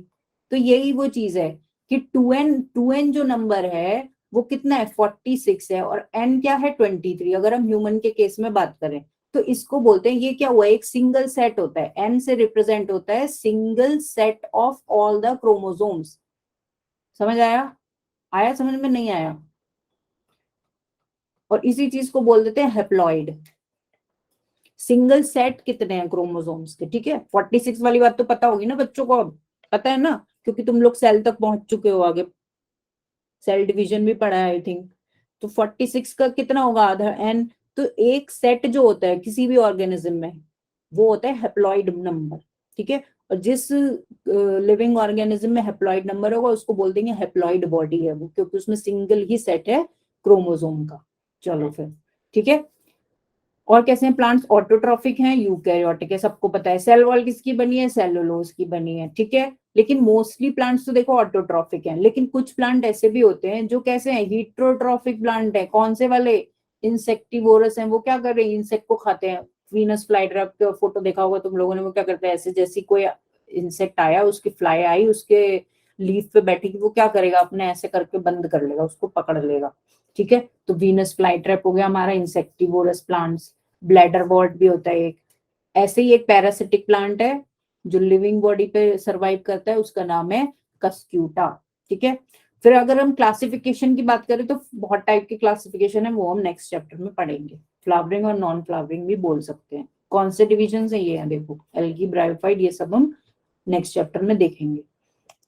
तो यही वो चीज है कि 2n जो नंबर है वो कितना है, 46 है, और n क्या है, 23, अगर हम ह्यूमन के केस में बात करें। तो इसको बोलते हैं, ये क्या हुआ, एक सिंगल सेट होता है, n से रिप्रेजेंट होता है single set of all the chromosomes. समझ आया, आया समझ में, नहीं आया। और इसी चीज को बोल देते हैं हेप्लॉइड। सिंगल सेट कितने हैं क्रोमोसोम्स के, ठीक है। 46 वाली बात तो पता होगी ना बच्चों को, अब पता है ना, क्योंकि तुम लोग सेल तक पहुंच चुके हो, आगे सेल डिवीजन भी पढ़ा है आई थिंक। तो 46 का कितना होगा, आधा एन। तो एक सेट जो होता है किसी भी ऑर्गेनिज्म में वो होता है हेप्लॉइड नंबर, ठीक है। और जिस लिविंग ऑर्गेनिज्म में हेप्लॉइड नंबर होगा उसको बोल देंगे हेप्लॉइड बॉडी है वो, क्योंकि उसमें सिंगल ही सेट है क्रोमोसोम का। चलो फिर, ठीक है। और कैसे हैं प्लांट्स, ऑटोट्रॉफिक हैं, यूकैरियोटिक है, सबको पता है। सेल वॉल किसकी बनी है, सेलुलोज की बनी है, ठीक है। लेकिन मोस्टली प्लांट्स तो देखो ऑटोट्रॉफिक हैं, लेकिन कुछ प्लांट ऐसे भी होते हैं जो कैसे हैं, हीट्रोट्रॉफिक प्लांट है। कौन से वाले, इंसेक्टिवोरस हैं, वो क्या कर रहे हैं, इंसेक्ट को खाते हैं। वीनस फ्लाईट्रैप का फोटो देखा होगा तुम लोगों ने, वो क्या करते हैं, ऐसे जैसी कोई इंसेक्ट आया, उसकी फ्लाई आई, उसके लीफ पे बैठेगी, वो क्या करेगा, अपने ऐसे करके बंद कर लेगा, उसको पकड़ लेगा, ठीक है। तो वीनस फ्लाईट्रैप हो गया हमारा इंसेक्टिवोरस प्लांट्स। ब्लैडर वॉर्ट भी होता है एक। ऐसे ही एक पैरासिटिक प्लांट है जो लिविंग बॉडी पे सरवाइव करता है, उसका नाम है कस्क्यूटा, ठीक है। फिर अगर हम क्लासिफिकेशन की बात करें तो बहुत टाइप की क्लासिफिकेशन है, वो हम नेक्स्ट चैप्टर में पढ़ेंगे। फ्लावरिंग और नॉन फ्लावरिंग भी बोल सकते हैं। कौन से डिविजन है, ये है देखो, एल्गी, ब्रायोफाइट, ये सब हम नेक्स्ट चैप्टर में देखेंगे,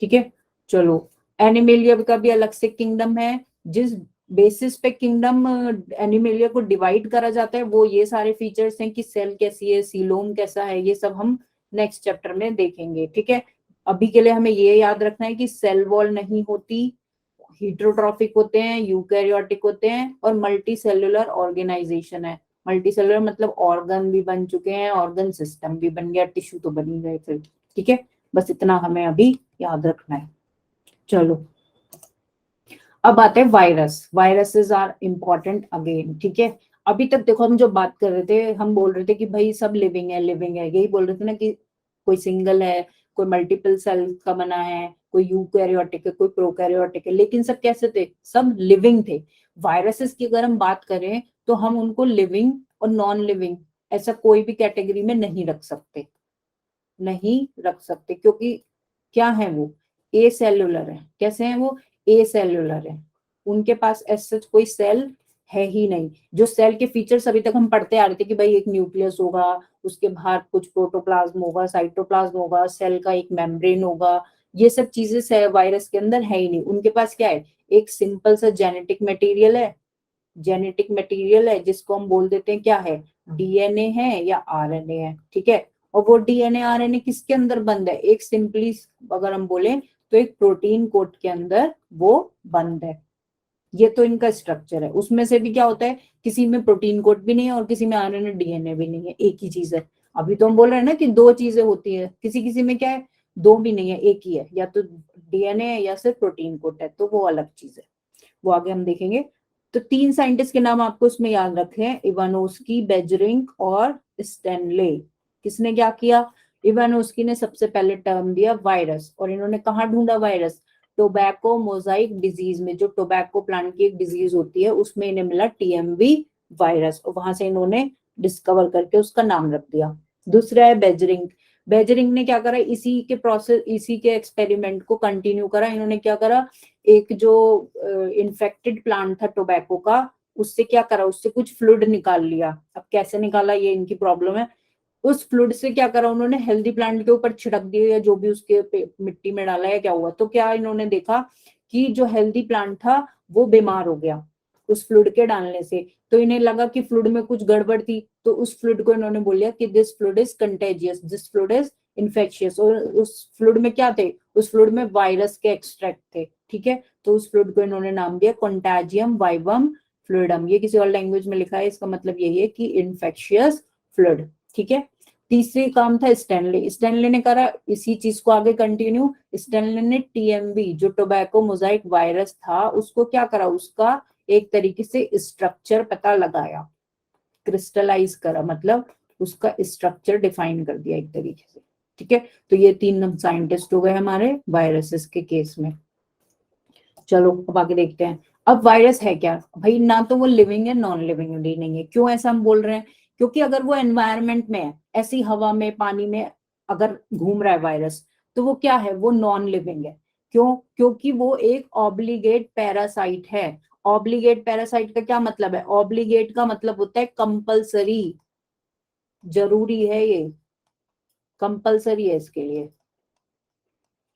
ठीक है। चलो एनिमेलिया का भी अलग से किंगडम है, जिस बेसिस पे किंगडम एनिमेलिया को डिवाइड करा जाता है वो ये सारे फीचर्स हैं कि सेल कैसी है, सीलोम कैसा है, ये सब हम नेक्स्ट चैप्टर में देखेंगे। ठीक है, अभी के लिए हमें ये याद रखना है कि सेल वॉल नहीं होती, हीट्रोट्रॉफिक होते हैं, यूकैरियोटिक होते हैं, और मल्टी सेलुलर ऑर्गेनाइजेशन है। मल्टी सेलुलर मतलब ऑर्गन भी बन चुके हैं, ऑर्गन सिस्टम भी बन गया, टिश्यू तो बन ही गए फिर। ठीक है, बस इतना हमें अभी याद रखना है। चलो अब आते हैं virus. Viruses are important again. ठीक है, अभी तक देखो हम जो बात कर रहे थे, हम बोल रहे थे कि भाई सब लिविंग है, लिविंग है, यही बोल रहे थे ना कि कोई सिंगल है, कोई मल्टीपल सेल का बना है, कोई यूकैरियोटिक है, कोई प्रोकैरियोटिक है, लेकिन सब कैसे थे? सब लिविंग थे। वायरसेस की अगर हम बात करें तो हम उनको लिविंग और नॉन लिविंग ऐसा कोई भी कैटेगरी में नहीं रख सकते, नहीं रख सकते, क्योंकि क्या है वो? ए सेलुलर है। कैसे हैं वो? ए सेलुलर है, उनके पास ऐसा कोई सेल है ही नहीं। जो सेल के फीचर्स अभी तक हम पढ़ते आ रहे थे कि भाई एक न्यूक्लियस होगा, उसके बाहर कुछ प्रोटोप्लाज्म होगा, साइटोप्लाज्म होगा, सेल का एक मेम्ब्रेन होगा, ये सब चीजें वायरस के अंदर है ही नहीं। उनके पास क्या है? एक सिंपल सा जेनेटिक मटेरियल है, जेनेटिक मटेरियल है जिसको हम बोल देते हैं क्या है? डीएनए है या आरएनए है। ठीक है, और वो डीएनए आरएनए किसके अंदर बंद है? एक सिंपली अगर हम बोले तो एक प्रोटीन कोट के अंदर वो बंद है। ये तो इनका स्ट्रक्चर है। उसमें से भी क्या होता है? किसी में प्रोटीन कोट भी नहीं है और किसी में आरएनए डीएनए भी नहीं है, एक ही चीज है। अभी तो हम बोल रहे हैं ना कि दो चीजें होती है, किसी किसी में क्या है? दो भी नहीं है, एक ही है, या तो डीएनए है या सिर्फ प्रोटीन कोट है, तो वो अलग चीज है, वो आगे हम देखेंगे। तो तीन साइंटिस्ट के नाम आपको इसमें याद रखे हैं, इवानोस्की, बेजरिंग और स्टैनले। किसने क्या किया? इवानोस्की ने सबसे पहले टर्म दिया वायरस, और इन्होंने कहाँ ढूंढा वायरस? टोबैको मोजाइक डिजीज में, जो टोबैको प्लांट की एक डिजीज होती है उसमें इन्हें मिला टीएमवी वायरस, और वहां से इन्होंने डिस्कवर करके उसका नाम रख दिया। दूसरा है बेजरिंग। बेजरिंग ने क्या करा? इसी के प्रोसेस, इसी के एक्सपेरिमेंट को कंटिन्यू करा। इन्होंने क्या करा? एक जो इन्फेक्टेड प्लांट था टोबैको का, उससे क्या करा? उससे कुछ फ्लूइड निकाल लिया। अब कैसे निकाला ये इनकी प्रॉब्लम है। उस फ्लूइड से क्या करा उन्होंने? हेल्दी प्लांट के ऊपर छिड़क दिया, या जो भी उसके मिट्टी में डाला, या क्या हुआ, तो क्या इन्होंने देखा कि जो हेल्दी प्लांट था वो बीमार हो गया उस फ्लूइड के डालने से। तो इन्हें लगा कि फ्लूइड में कुछ गड़बड़ थी, तो उस फ्लूइड को इन्होंने बोलिया कि this fluid is contagious, this fluid is infectious. और उस फ्लूइड में क्या थे? उस फ्लूइड में वायरस के एक्सट्रैक्ट थे। ठीक है, तो उस फ्लूइड को इन्होंने नाम दिया कंटाजियम वाइवम फ्लूइडम। ये किसी और लैंग्वेज में लिखा है, इसका मतलब यही है कि इन्फेक्शियस फ्लूइड। ठीक है, तीसरी काम था स्टैनले। स्टैनले ने करा इसी चीज को आगे कंटिन्यू। स्टैनले ने टीएमवी, जो टोबैको मोजाइक वायरस था, उसको क्या करा? उसका एक तरीके से स्ट्रक्चर पता लगाया, क्रिस्टलाइज करा, मतलब उसका स्ट्रक्चर डिफाइन कर दिया एक तरीके से। ठीक है, तो ये तीन साइंटिस्ट हो गए हमारे वायरसेस के केस में। चलो अब आगे देखते हैं। अब वायरस है क्या भाई? ना तो वो लिविंग है, नॉन लिविंग भी नहीं है। क्यों ऐसा हम बोल रहे हैं? क्योंकि अगर वो एनवायरनमेंट में है, ऐसी हवा में, पानी में अगर घूम रहा है वायरस, तो वो क्या है? वो नॉन लिविंग है। क्यों? क्योंकि वो एक ऑब्लिगेट पैरासाइट है। ऑब्लिगेट पैरासाइट का क्या मतलब है? ऑब्लिगेट का मतलब होता है कंपल्सरी, जरूरी है, ये कंपल्सरी है इसके लिए।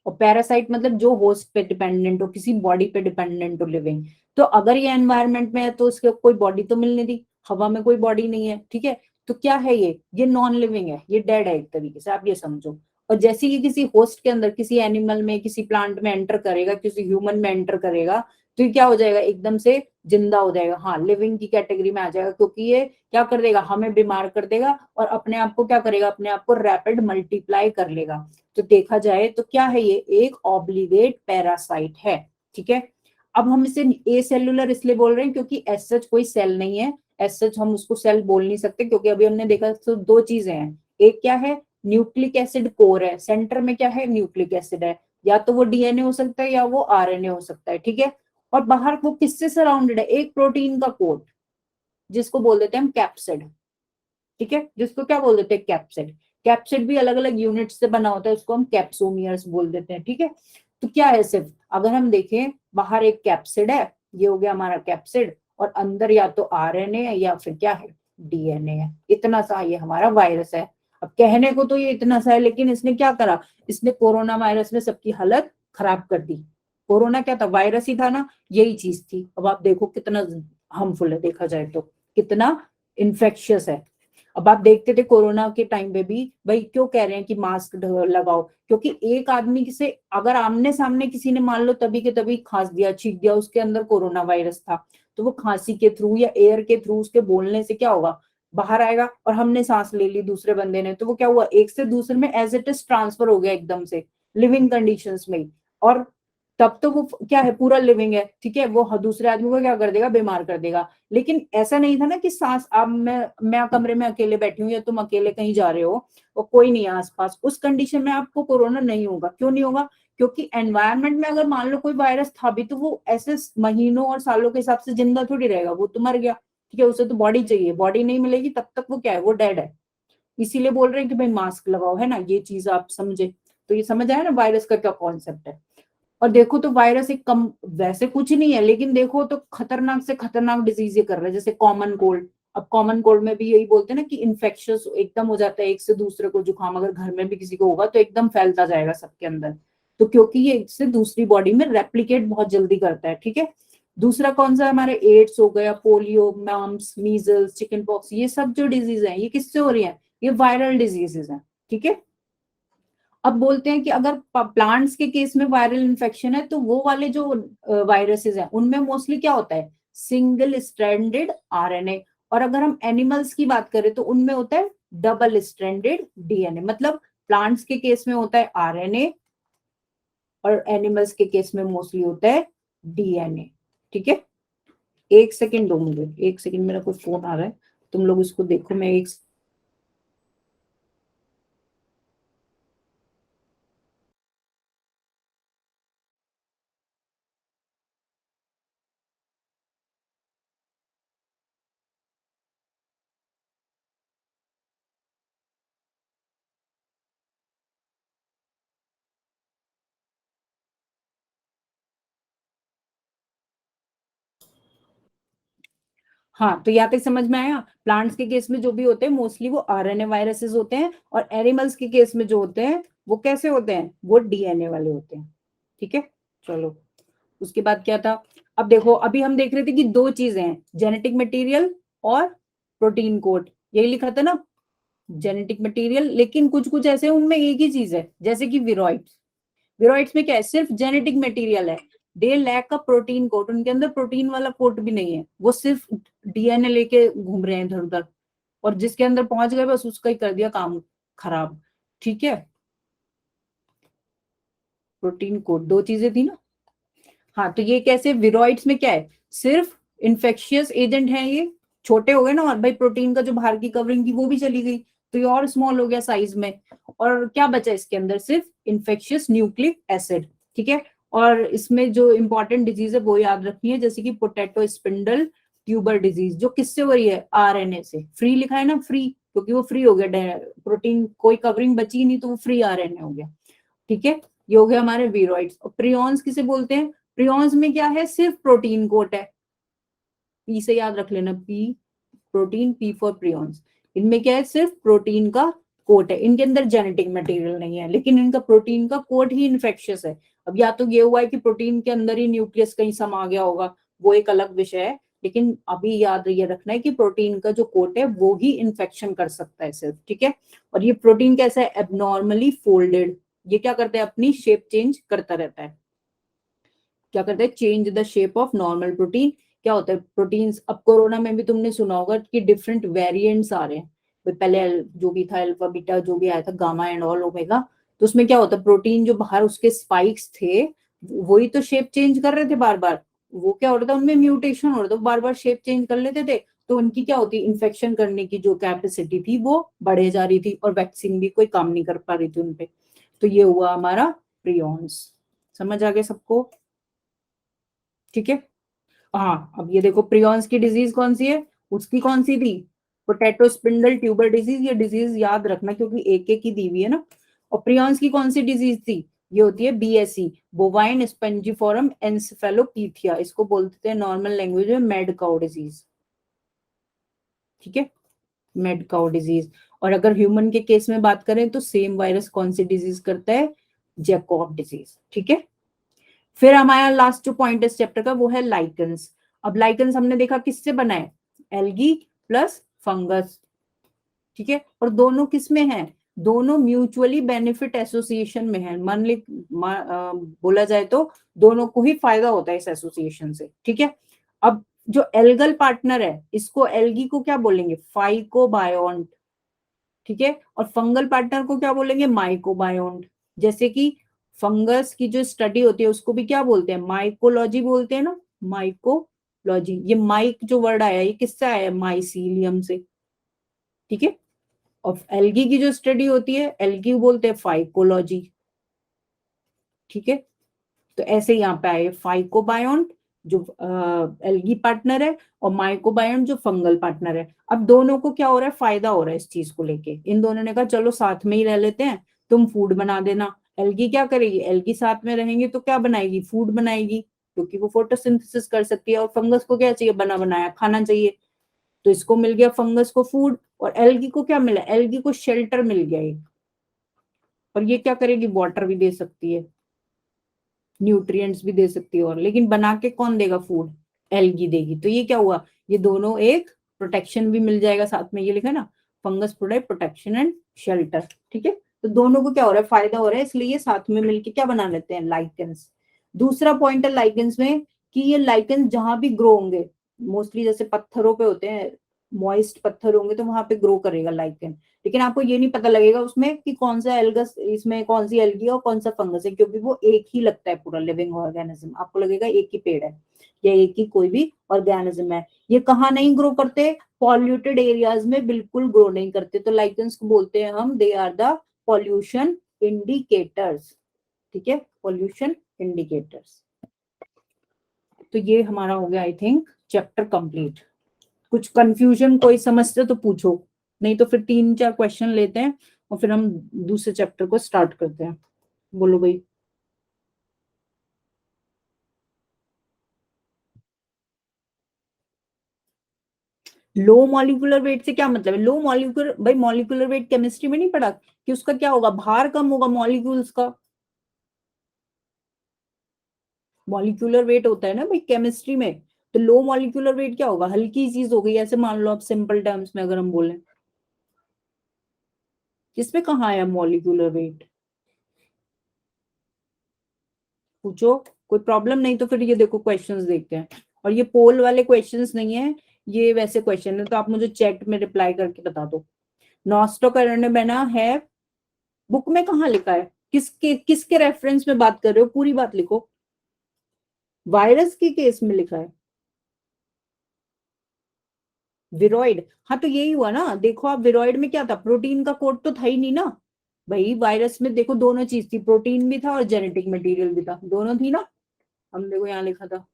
और पैरासाइट मतलब जो होस्ट पे डिपेंडेंट हो, किसी बॉडी पे डिपेंडेंट हो, लिविंग। तो अगर ये एनवायरनमेंट में है तो उसके कोई बॉडी तो मिलने दी, हवा में कोई बॉडी नहीं है। ठीक है, तो क्या है ये नॉन लिविंग है, ये डेड है एक तरीके से, आप ये समझो। और जैसे ही किसी होस्ट के अंदर, किसी एनिमल में, किसी प्लांट में एंटर करेगा, किसी ह्यूमन में एंटर करेगा, तो ये क्या हो जाएगा? एकदम से जिंदा हो जाएगा, हाँ लिविंग की कैटेगरी में आ जाएगा। क्योंकि ये क्या कर देगा? हमें बीमार कर देगा, और अपने आप को क्या करेगा? अपने आप को रैपिड मल्टीप्लाई कर लेगा। तो देखा जाए तो क्या है? ये एक ऑब्लिगेट पैरासाइट है। ठीक है, अब हम इसे ए सेलुलर इसलिए बोल रहे हैं क्योंकि एज सच कोई सेल नहीं है। एज सच हम उसको सेल बोल नहीं सकते, क्योंकि अभी हमने देखा तो दो चीजें हैं। एक क्या है? न्यूक्लिक एसिड कोर है, सेंटर में क्या है? न्यूक्लिक एसिड है। या तो वो डीएनए हो सकता है या वो आरएनए हो सकता है। ठीक है, और बाहर वो किससे सराउंडेड है? एक प्रोटीन का कोट, जिसको बोल देते हैं हम कैप्सिड। ठीक है, जिसको क्या बोल देते हैं? कैप्सिड। कैप्सिड भी अलग अलग यूनिट से बना होता है, उसको हम कैप्सोमियर्स बोल देते हैं। ठीक है, तो क्या है? सिर्फ अगर हम देखें, बाहर एक कैप्सिड है, ये हो गया हमारा कैप्सिड, और अंदर या तो आरएनए है या फिर क्या है? डीएनए है। इतना सा ये हमारा वायरस है। अब कहने को तो ये इतना सा है, लेकिन इसने क्या करा? इसने कोरोना वायरस में सबकी हालत खराब कर दी। कोरोना क्या था, वायरस ही था ना, यही चीज थी। अब आप देखो कितना हार्मफुल है, देखा जाए तो कितना इन्फेक्शियस है। अब आप देखते थे कोरोना के टाइम पे भी भाई क्यों कह रहे हैं कि मास्क लगाओ, क्योंकि एक आदमी से अगर आमने सामने किसी ने मान लो तभी के तभी खांस दिया, छींक दिया, उसके अंदर कोरोना वायरस था, तो वो खांसी के थ्रू या एयर के थ्रू उसके बोलने से क्या होगा, बाहर आएगा, और हमने सांस ले ली दूसरे बंदे ने, तो वो क्या हुआ, एक से दूसरे में एज इट इज ट्रांसफर हो गया एकदम से, लिविंग कंडीशंस में ही। और तब तो वो क्या है, पूरा लिविंग है, ठीक है, वो दूसरे आदमी को क्या कर देगा, बीमार कर देगा। लेकिन ऐसा नहीं था ना कि सांस, अब मैं कमरे में अकेले बैठी हूँ या तुम अकेले कहीं जा रहे हो और कोई नहीं है आसपास, उस कंडीशन में आपको कोरोना नहीं होगा। क्यों नहीं होगा, क्योंकि एनवायरनमेंट में अगर मान लो कोई वायरस था भी तो वो ऐसे महीनों और सालों के हिसाब से जिंदा थोड़ी रहेगा, वो तो मर गया, ठीक है, उसे तो बॉडी चाहिए, बॉडी नहीं मिलेगी तब तक वो क्या है, वो डेड है। इसीलिए बोल रहे हैं कि भाई मास्क लगाओ, है ना, ये चीज आप समझे। तो ये समझ आया ना वायरस का क्या कॉन्सेप्ट है। और देखो तो वायरस एक कम, वैसे कुछ नहीं है, लेकिन देखो तो खतरनाक से खतरनाक डिजीज ये कर रहा है, जैसे कॉमन कोल्ड। अब कॉमन कोल्ड में भी यही बोलते हैं ना कि इन्फेक्शियस एकदम हो जाता है, एक से दूसरे को जुकाम अगर घर में भी किसी को होगा तो एकदम फैलता जाएगा सबके अंदर। तो क्योंकि ये एक से दूसरी बॉडी में रेप्लिकेट बहुत जल्दी करता है, ठीक है। दूसरा कौन सा, हमारे एड्स हो गया, polio, mumps, measles, chicken pox, ये सब जो डिजीज है ये किससे हो रही है, ये वायरल डिजीजेस हैं, ठीक है। अब बोलते हैं कि अगर प्लांट्स के केस में वायरल इन्फेक्शन है तो वो वाले जो वायरसेस हैं उनमें मोस्टली क्या होता है, सिंगल स्ट्रैंडेड आरएनए। और अगर हम एनिमल्स की बात करें तो उनमें होता है डबल स्ट्रैंडेड डीएनए। मतलब प्लांट्स के केस में होता है आरएनए और एनिमल्स के केस में मोस्टली होता है डीएनए, ठीक है। एक सेकेंड दो मुझे, एक सेकेंड, मेरा कोई फोन आ रहा है, तुम लोग इसको देखो, मैं एक। हाँ, तो यहाँ तक समझ में आया। प्लांट्स के केस में जो भी होते हैं मोस्टली वो आरएनए वायरसेस होते हैं, और एनिमल्स के केस में जो होते हैं वो कैसे होते हैं, वो डीएनए वाले होते हैं, ठीक है। चलो, उसके बाद क्या था, अब देखो अभी हम देख रहे थे कि दो चीजें हैं, जेनेटिक मटेरियल और प्रोटीन कोड, यही लिखा था ना, जेनेटिक मटेरियल। लेकिन कुछ कुछ ऐसे उनमें एक ही चीज है, जैसे कि विरोइड्स। विरोइड्स में क्या है, सिर्फ जेनेटिक मटेरियल है, दे लैक का प्रोटीन कोट, उनके अंदर प्रोटीन वाला कोट भी नहीं है, वो सिर्फ डीएनए लेके घूम रहे हैं इधर उधर, और जिसके अंदर पहुंच गए बस उसका ही कर दिया काम खराब, ठीक है। प्रोटीन कोट दो चीजें थी ना। हाँ, तो ये कैसे, विरोइड्स में क्या है, सिर्फ इन्फेक्शियस एजेंट है ये, छोटे हो गए ना, और भाई प्रोटीन का जो बाहर की कवरिंग थी वो भी चली गई, तो ये और स्मॉल हो गया साइज में। और क्या बचा इसके अंदर, सिर्फ इन्फेक्शियस न्यूक्लिक एसिड, ठीक है। और इसमें जो इंपॉर्टेंट डिजीज है वो याद रखनी है, जैसे कि पोटैटो स्पिंडल ट्यूबर डिजीज, जो किससे हो रही है, आरएनए से। फ्री लिखा है ना, फ्री, क्योंकि वो फ्री हो गया, प्रोटीन कोई कवरिंग बची नहीं तो वो फ्री आरएनए हो गया, ठीक है। ये हो गया हमारे वीरोइड्स। और प्रियॉन्स किसे बोलते हैं, प्रियॉन्स में क्या है, सिर्फ प्रोटीन कोट है, पी से याद रख लेना, P protein, P for prions. इनमें क्या है, सिर्फ प्रोटीन का कोट है, इनके अंदर जेनेटिक मटेरियल नहीं है, लेकिन इनका प्रोटीन का कोट ही इन्फेक्शियस है। अब या तो ये हुआ है कि प्रोटीन के अंदर ही न्यूक्लियस कहीं समा गया होगा, वो एक अलग विषय है, लेकिन अभी याद ये रखना है कि प्रोटीन का जो कोट है वो ही इन्फेक्शन कर सकता है सिर्फ, ठीक है। और ये प्रोटीन कैसा है, एबनॉर्मली फोल्डेड, ये क्या करता है, अपनी शेप चेंज करता रहता है। क्या करते हैं, change the shape of normal protein. क्या होता है प्रोटीन्स, अब कोरोना में भी तुमने सुना होगा कि डिफरेंट वेरिएंट्स आ रहे हैं, पहले जो भी था अल्फा बीटा जो भी आया था, गामा एंड ऑल ओमेगा, तो उसमें क्या होता है, प्रोटीन जो बाहर उसके स्पाइक्स थे वही तो शेप चेंज कर रहे थे बार बार, वो क्या हो रहा था, उनमें म्यूटेशन हो रहा था, बार बार शेप चेंज कर लेते थे, तो उनकी क्या होती, इन्फेक्शन करने की जो कैपेसिटी थी वो बढ़े जा रही थी, और वैक्सीन भी कोई काम नहीं कर पा रही थी उनपे। तो ये हुआ हमारा प्रियॉन्स। समझ आ गया सबको, ठीक है। हाँ, अब ये देखो प्रियॉन्स की डिजीज कौन सी है, उसकी कौन सी थी, पोटैटो स्पिंडल ट्यूबर डिजीज, ये डिजीज याद रखना क्योंकि एक एक ही दी हुई है ना। और प्रियॉन्स की कौन सी डिजीज थी, ये होती है बीएसई, बोवाइन स्पंजिफोरम एन्सेफेलोपीथिया, इसको बोलते हैं नॉर्मल लैंग्वेज में मैड काउ डिजीज, ठीक है, मैड काउ डिजीज। और अगर ह्यूमन के केस में बात करें तो सेम वायरस कौन सी डिजीज करता है, जैकॉब डिजीज, ठीक है। फिर हमारा लास्ट जो पॉइंट इस चैप्टर का वो है लाइकन्स। अब लाइकन्स हमने देखा किससे बना है, एल्गी प्लस फंगस, ठीक है, और दोनों किस में है, दोनों म्यूचुअली बेनिफिट एसोसिएशन में है। बोला जाए तो दोनों को ही फायदा होता है इस एसोसिएशन से, ठीक है। अब जो एल्गल पार्टनर है इसको, एल्गी को क्या बोलेंगे, फाइकोबायोन्ट, ठीक है, और फंगल पार्टनर को क्या बोलेंगे, माइकोबायोन्ट। जैसे कि फंगस की जो स्टडी होती है उसको भी क्या बोलते हैं, माइकोलॉजी बोलते हैं ना, माइकोलॉजी। ये माइक जो वर्ड आया ये किससे आया है, माइसीलियम से, ठीक है। और एल्गी की जो स्टडी होती है एल्गी बोलते हैं फाइकोलॉजी, ठीक है। तो ऐसे यहाँ पे आए फाइकोबायोन्ट जो एल्गी पार्टनर है, और माइकोबायोन्ट जो फंगल पार्टनर है। अब दोनों को क्या हो रहा है, फायदा हो रहा है इस चीज को लेके। इन दोनों ने कहा चलो साथ में ही रह लेते हैं, तुम फूड बना देना। एल्गी क्या करेगी, एल्गी साथ में रहेंगे तो क्या बनाएगी, फूड बनाएगी, क्योंकि वो फोटोसिंथेसिस कर सकती है। और फंगस को क्या चाहिए, बना बनाया खाना चाहिए। तो इसको मिल गया फंगस को फूड, और एल्गी को क्या मिला, एल्गी को शेल्टर मिल गया एक। और ये क्या करेगी, वाटर भी दे सकती है, न्यूट्रिएंट्स भी दे सकती है, और लेकिन बना के कौन देगा फूड, एल्गी देगी। तो ये क्या हुआ, ये दोनों एक प्रोटेक्शन भी मिल जाएगा साथ में, ये लिखा ना, fungus product protection and shelter, ठीक है। तो दोनों को क्या हो रहा है, फायदा हो रहा है, इसलिए ये साथ में मिलके क्या बना लेते हैं, लाइकेंस। दूसरा पॉइंट है लाइकेंस में कि ये लाइकेंस जहां भी ग्रो होंगे, मोस्टली जैसे पत्थरों पे होते हैं, मॉइस्ट पत्थर होंगे तो वहां पे ग्रो करेगा लाइकेन। लेकिन आपको ये नहीं पता लगेगा उसमें कि कौन सा एल्गस, इसमें कौन सी एल्गी है और कौन सा फंगस है, क्योंकि वो एक ही लगता है पूरा लिविंग ऑर्गेनिज्म। आपको लगेगा एक ही पेड़ है या एक ही कोई भी ऑर्गेनिज्म है। ये कहाँ नहीं ग्रो करते, पॉल्यूटेड एरियाज में बिल्कुल ग्रो नहीं करते। तो लाइकेंस को बोलते हैं हम, they are the pollution indicators, ठीक है, पॉल्यूशन इंडिकेटर्स। तो ये हमारा हो गया आई थिंक चैप्टर कंप्लीट। कुछ कंफ्यूजन कोई समझते तो पूछो, नहीं तो फिर 3-4 क्वेश्चन लेते हैं और फिर हम दूसरे चैप्टर को स्टार्ट करते हैं। बोलो भाई। लो मॉलिक्यूलर वेट से क्या मतलब है, लो मॉलिक्यूलर, भाई मॉलिक्यूलर वेट केमिस्ट्री में नहीं पढ़ा कि उसका क्या होगा, भार कम होगा मॉलिक्यूल्स का। मॉलिक्यूलर वेट होता है ना भाई केमिस्ट्री में, तो लो मॉलिक्यूलर वेट क्या होगा, हल्की चीज हो गई। ऐसे मान लो आप सिंपल टर्म्स में अगर हम बोले, किसमें कहाँ आया मॉलिक्यूलर वेट, पूछो। कोई प्रॉब्लम नहीं तो फिर ये देखो क्वेश्चंस देखते हैं। और ये पोल वाले क्वेश्चंस नहीं है, ये वैसे क्वेश्चन है, तो आप मुझे चैट में रिप्लाई करके बता दो। नॉस्टो करने बना है, बुक में कहाँ लिखा है, किसके किसके रेफरेंस में बात कर रहे हो, पूरी बात लिखो। वायरस के केस में लिखा है विरोइड, हाँ तो यही हुआ ना। देखो आप, विरोइड में क्या था, प्रोटीन का कोड तो था ही नहीं ना भाई। वायरस में देखो दोनों चीज थी, प्रोटीन भी था और जेनेटिक मटेरियल भी था, दोनों थी ना। हम देखो यहाँ लिखा था,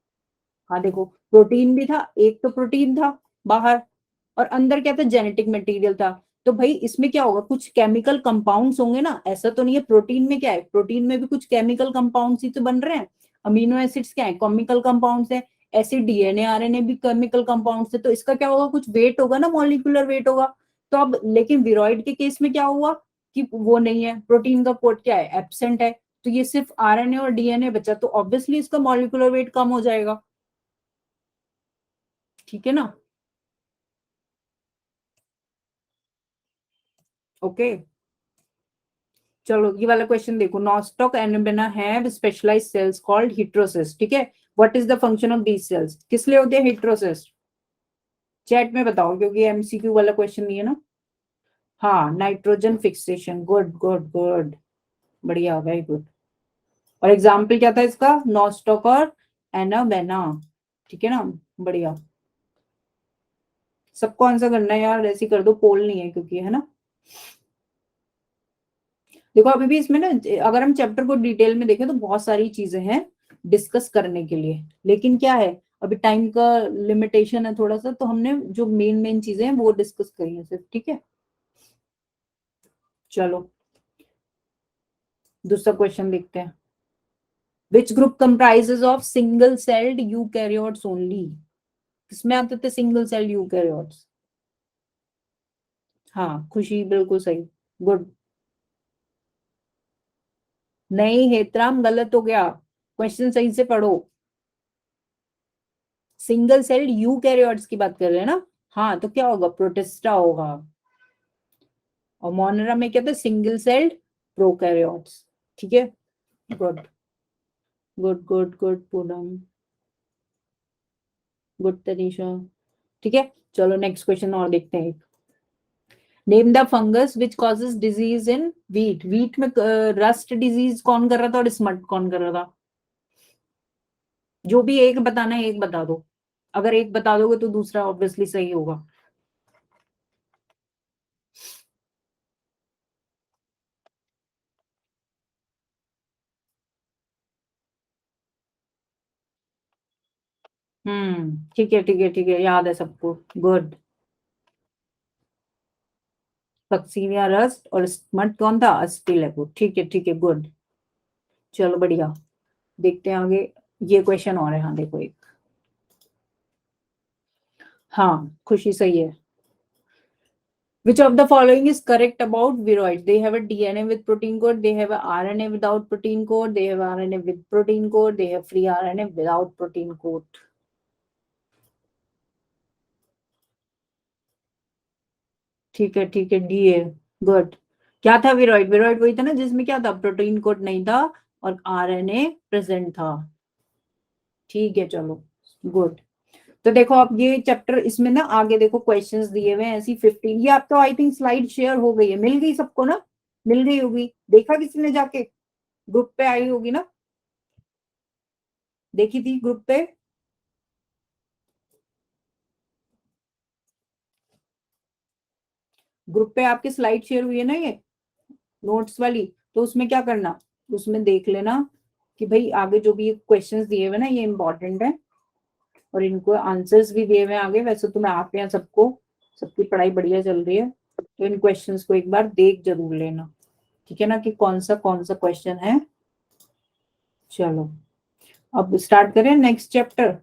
हाँ देखो प्रोटीन भी था, एक तो प्रोटीन था बाहर, और अंदर क्या था, जेनेटिक मटेरियल था। तो भाई इसमें क्या होगा, कुछ केमिकल कंपाउंड्स होंगे ना, ऐसा तो नहीं है। प्रोटीन में क्या है, प्रोटीन में भी कुछ केमिकल कंपाउंड्स ही तो बन रहे हैं। अमीनो एसिड्स क्या है, केमिकल कंपाउंड्स है। ऐसे डीएनए आरएनए भी केमिकल कंपाउंड्स है। तो इसका क्या होगा, कुछ वेट होगा ना, मॉलिक्यूलर वेट होगा। तो अब लेकिन विरोइड के केस में क्या हुआ कि वो नहीं है, प्रोटीन का कोड क्या है, एब्सेंट है। तो ये सिर्फ आरएनए और डीएनए बचा, तो ऑब्वियसली इसका मॉलिक्यूलर वेट कम हो जाएगा, ठीक है ना। ओके, चलो ये वाला क्वेश्चन देखो। Nostoc anabaena have specialised cells called heterocyst, ठीक है। What is the function of these cells, किस लिए होते हैं हिट्रोसिस्ट, चैट में बताओ, क्योंकि एमसीक्यू वाला क्वेश्चन नहीं है ना। हाँ, nitrogen fixation, good good good, बढ़िया, वेरी गुड। और एग्जाम्पल क्या था इसका, नॉस्टॉक और एनाबेना, ठीक है ना, बढ़िया। सबको आंसर करना है यार, ऐसे ही कर दो, पोल नहीं है क्योंकि, है ना। देखो अभी भी इसमें ना, अगर हम चैप्टर को डिटेल में देखें तो बहुत सारी चीजें हैं डिस्कस करने के लिए, लेकिन क्या है, अभी टाइम का लिमिटेशन है थोड़ा सा, तो हमने जो मेन मेन चीजें हैं वो डिस्कस करी है सिर्फ, ठीक है। चलो दूसरा क्वेश्चन देखते हैं। Which group comprises of single celled eukaryotes only, किसमें आते थे सिंगल सेल्ड यूकैरियोट्स। हाँ खुशी, बिल्कुल सही, गुड। नहीं हेतराम, गलत हो गया। क्वेश्चन सही से पढ़ो। सिंगल सेल्ड यूकैरियोट्स की बात कर रहे हैं ना, हाँ तो क्या होगा, प्रोटिस्टा होगा। और मोनेरा में क्या था, सिंगल सेल्ड प्रोकैरियोट्स। ठीक है, good good good good Poonam, good Tanisha. ठीक है, चलो नेक्स्ट क्वेश्चन और देखते हैं। Name the fungus which causes disease in wheat. Wheat में रस्ट डिजीज कौन कर रहा था और स्मट कौन कर रहा था? जो भी एक बताना है, एक बता दो। अगर एक बता दोगे तो दूसरा ऑब्वियसली सही होगा। ठीक है ठीक है ठीक है, याद है सबको, गुड। सक्सीनिया रस्ट और स्मट कौन था, अस्टिलेको। ठीक है गुड। चलो बढ़िया, देखते हैं आगे। ये क्वेश्चन और है, हाँ देखो एक, हाँ खुशी सही है। Which of the following is correct about viroids? They have a DNA with protein code, they have a RNA without protein code, they have RNA with protein code, they have free RNA without protein code. ठीक है D है, good. क्या था विरोइड? विरोइड वही था ना जिसमें क्या था, प्रोटीन कोड नहीं था और आरएनए प्रेजेंट था। ठीक है चलो, गुड। तो देखो अब ये चैप्टर, इसमें ना आगे देखो क्वेश्चंस दिए हुए हैं ऐसी 15। ये आपको आई थिंक स्लाइड शेयर हो गई है, मिल गई सबको ना, मिल गई होगी, देखा किसी ने जाके, ग्रुप पे आई होगी ना, देखी थी ग्रुप पे? ग्रुप पे आपके स्लाइड शेयर हुई है ना ये नोट्स वाली, तो उसमें क्या करना, उसमें देख लेना कि भाई आगे जो भी क्वेश्चंस दिए हुए ना ये इंपॉर्टेंट है और इनको आंसर्स भी दिए हुए हैं आगे। वैसे तो मैं आप यहाँ सबको, सबकी पढ़ाई बढ़िया चल रही है, तो इन क्वेश्चंस को एक बार देख जरूर लेना, ठीक है ना, कि कौन सा क्वेश्चन है। चलो अब स्टार्ट करें नेक्स्ट चैप्टर।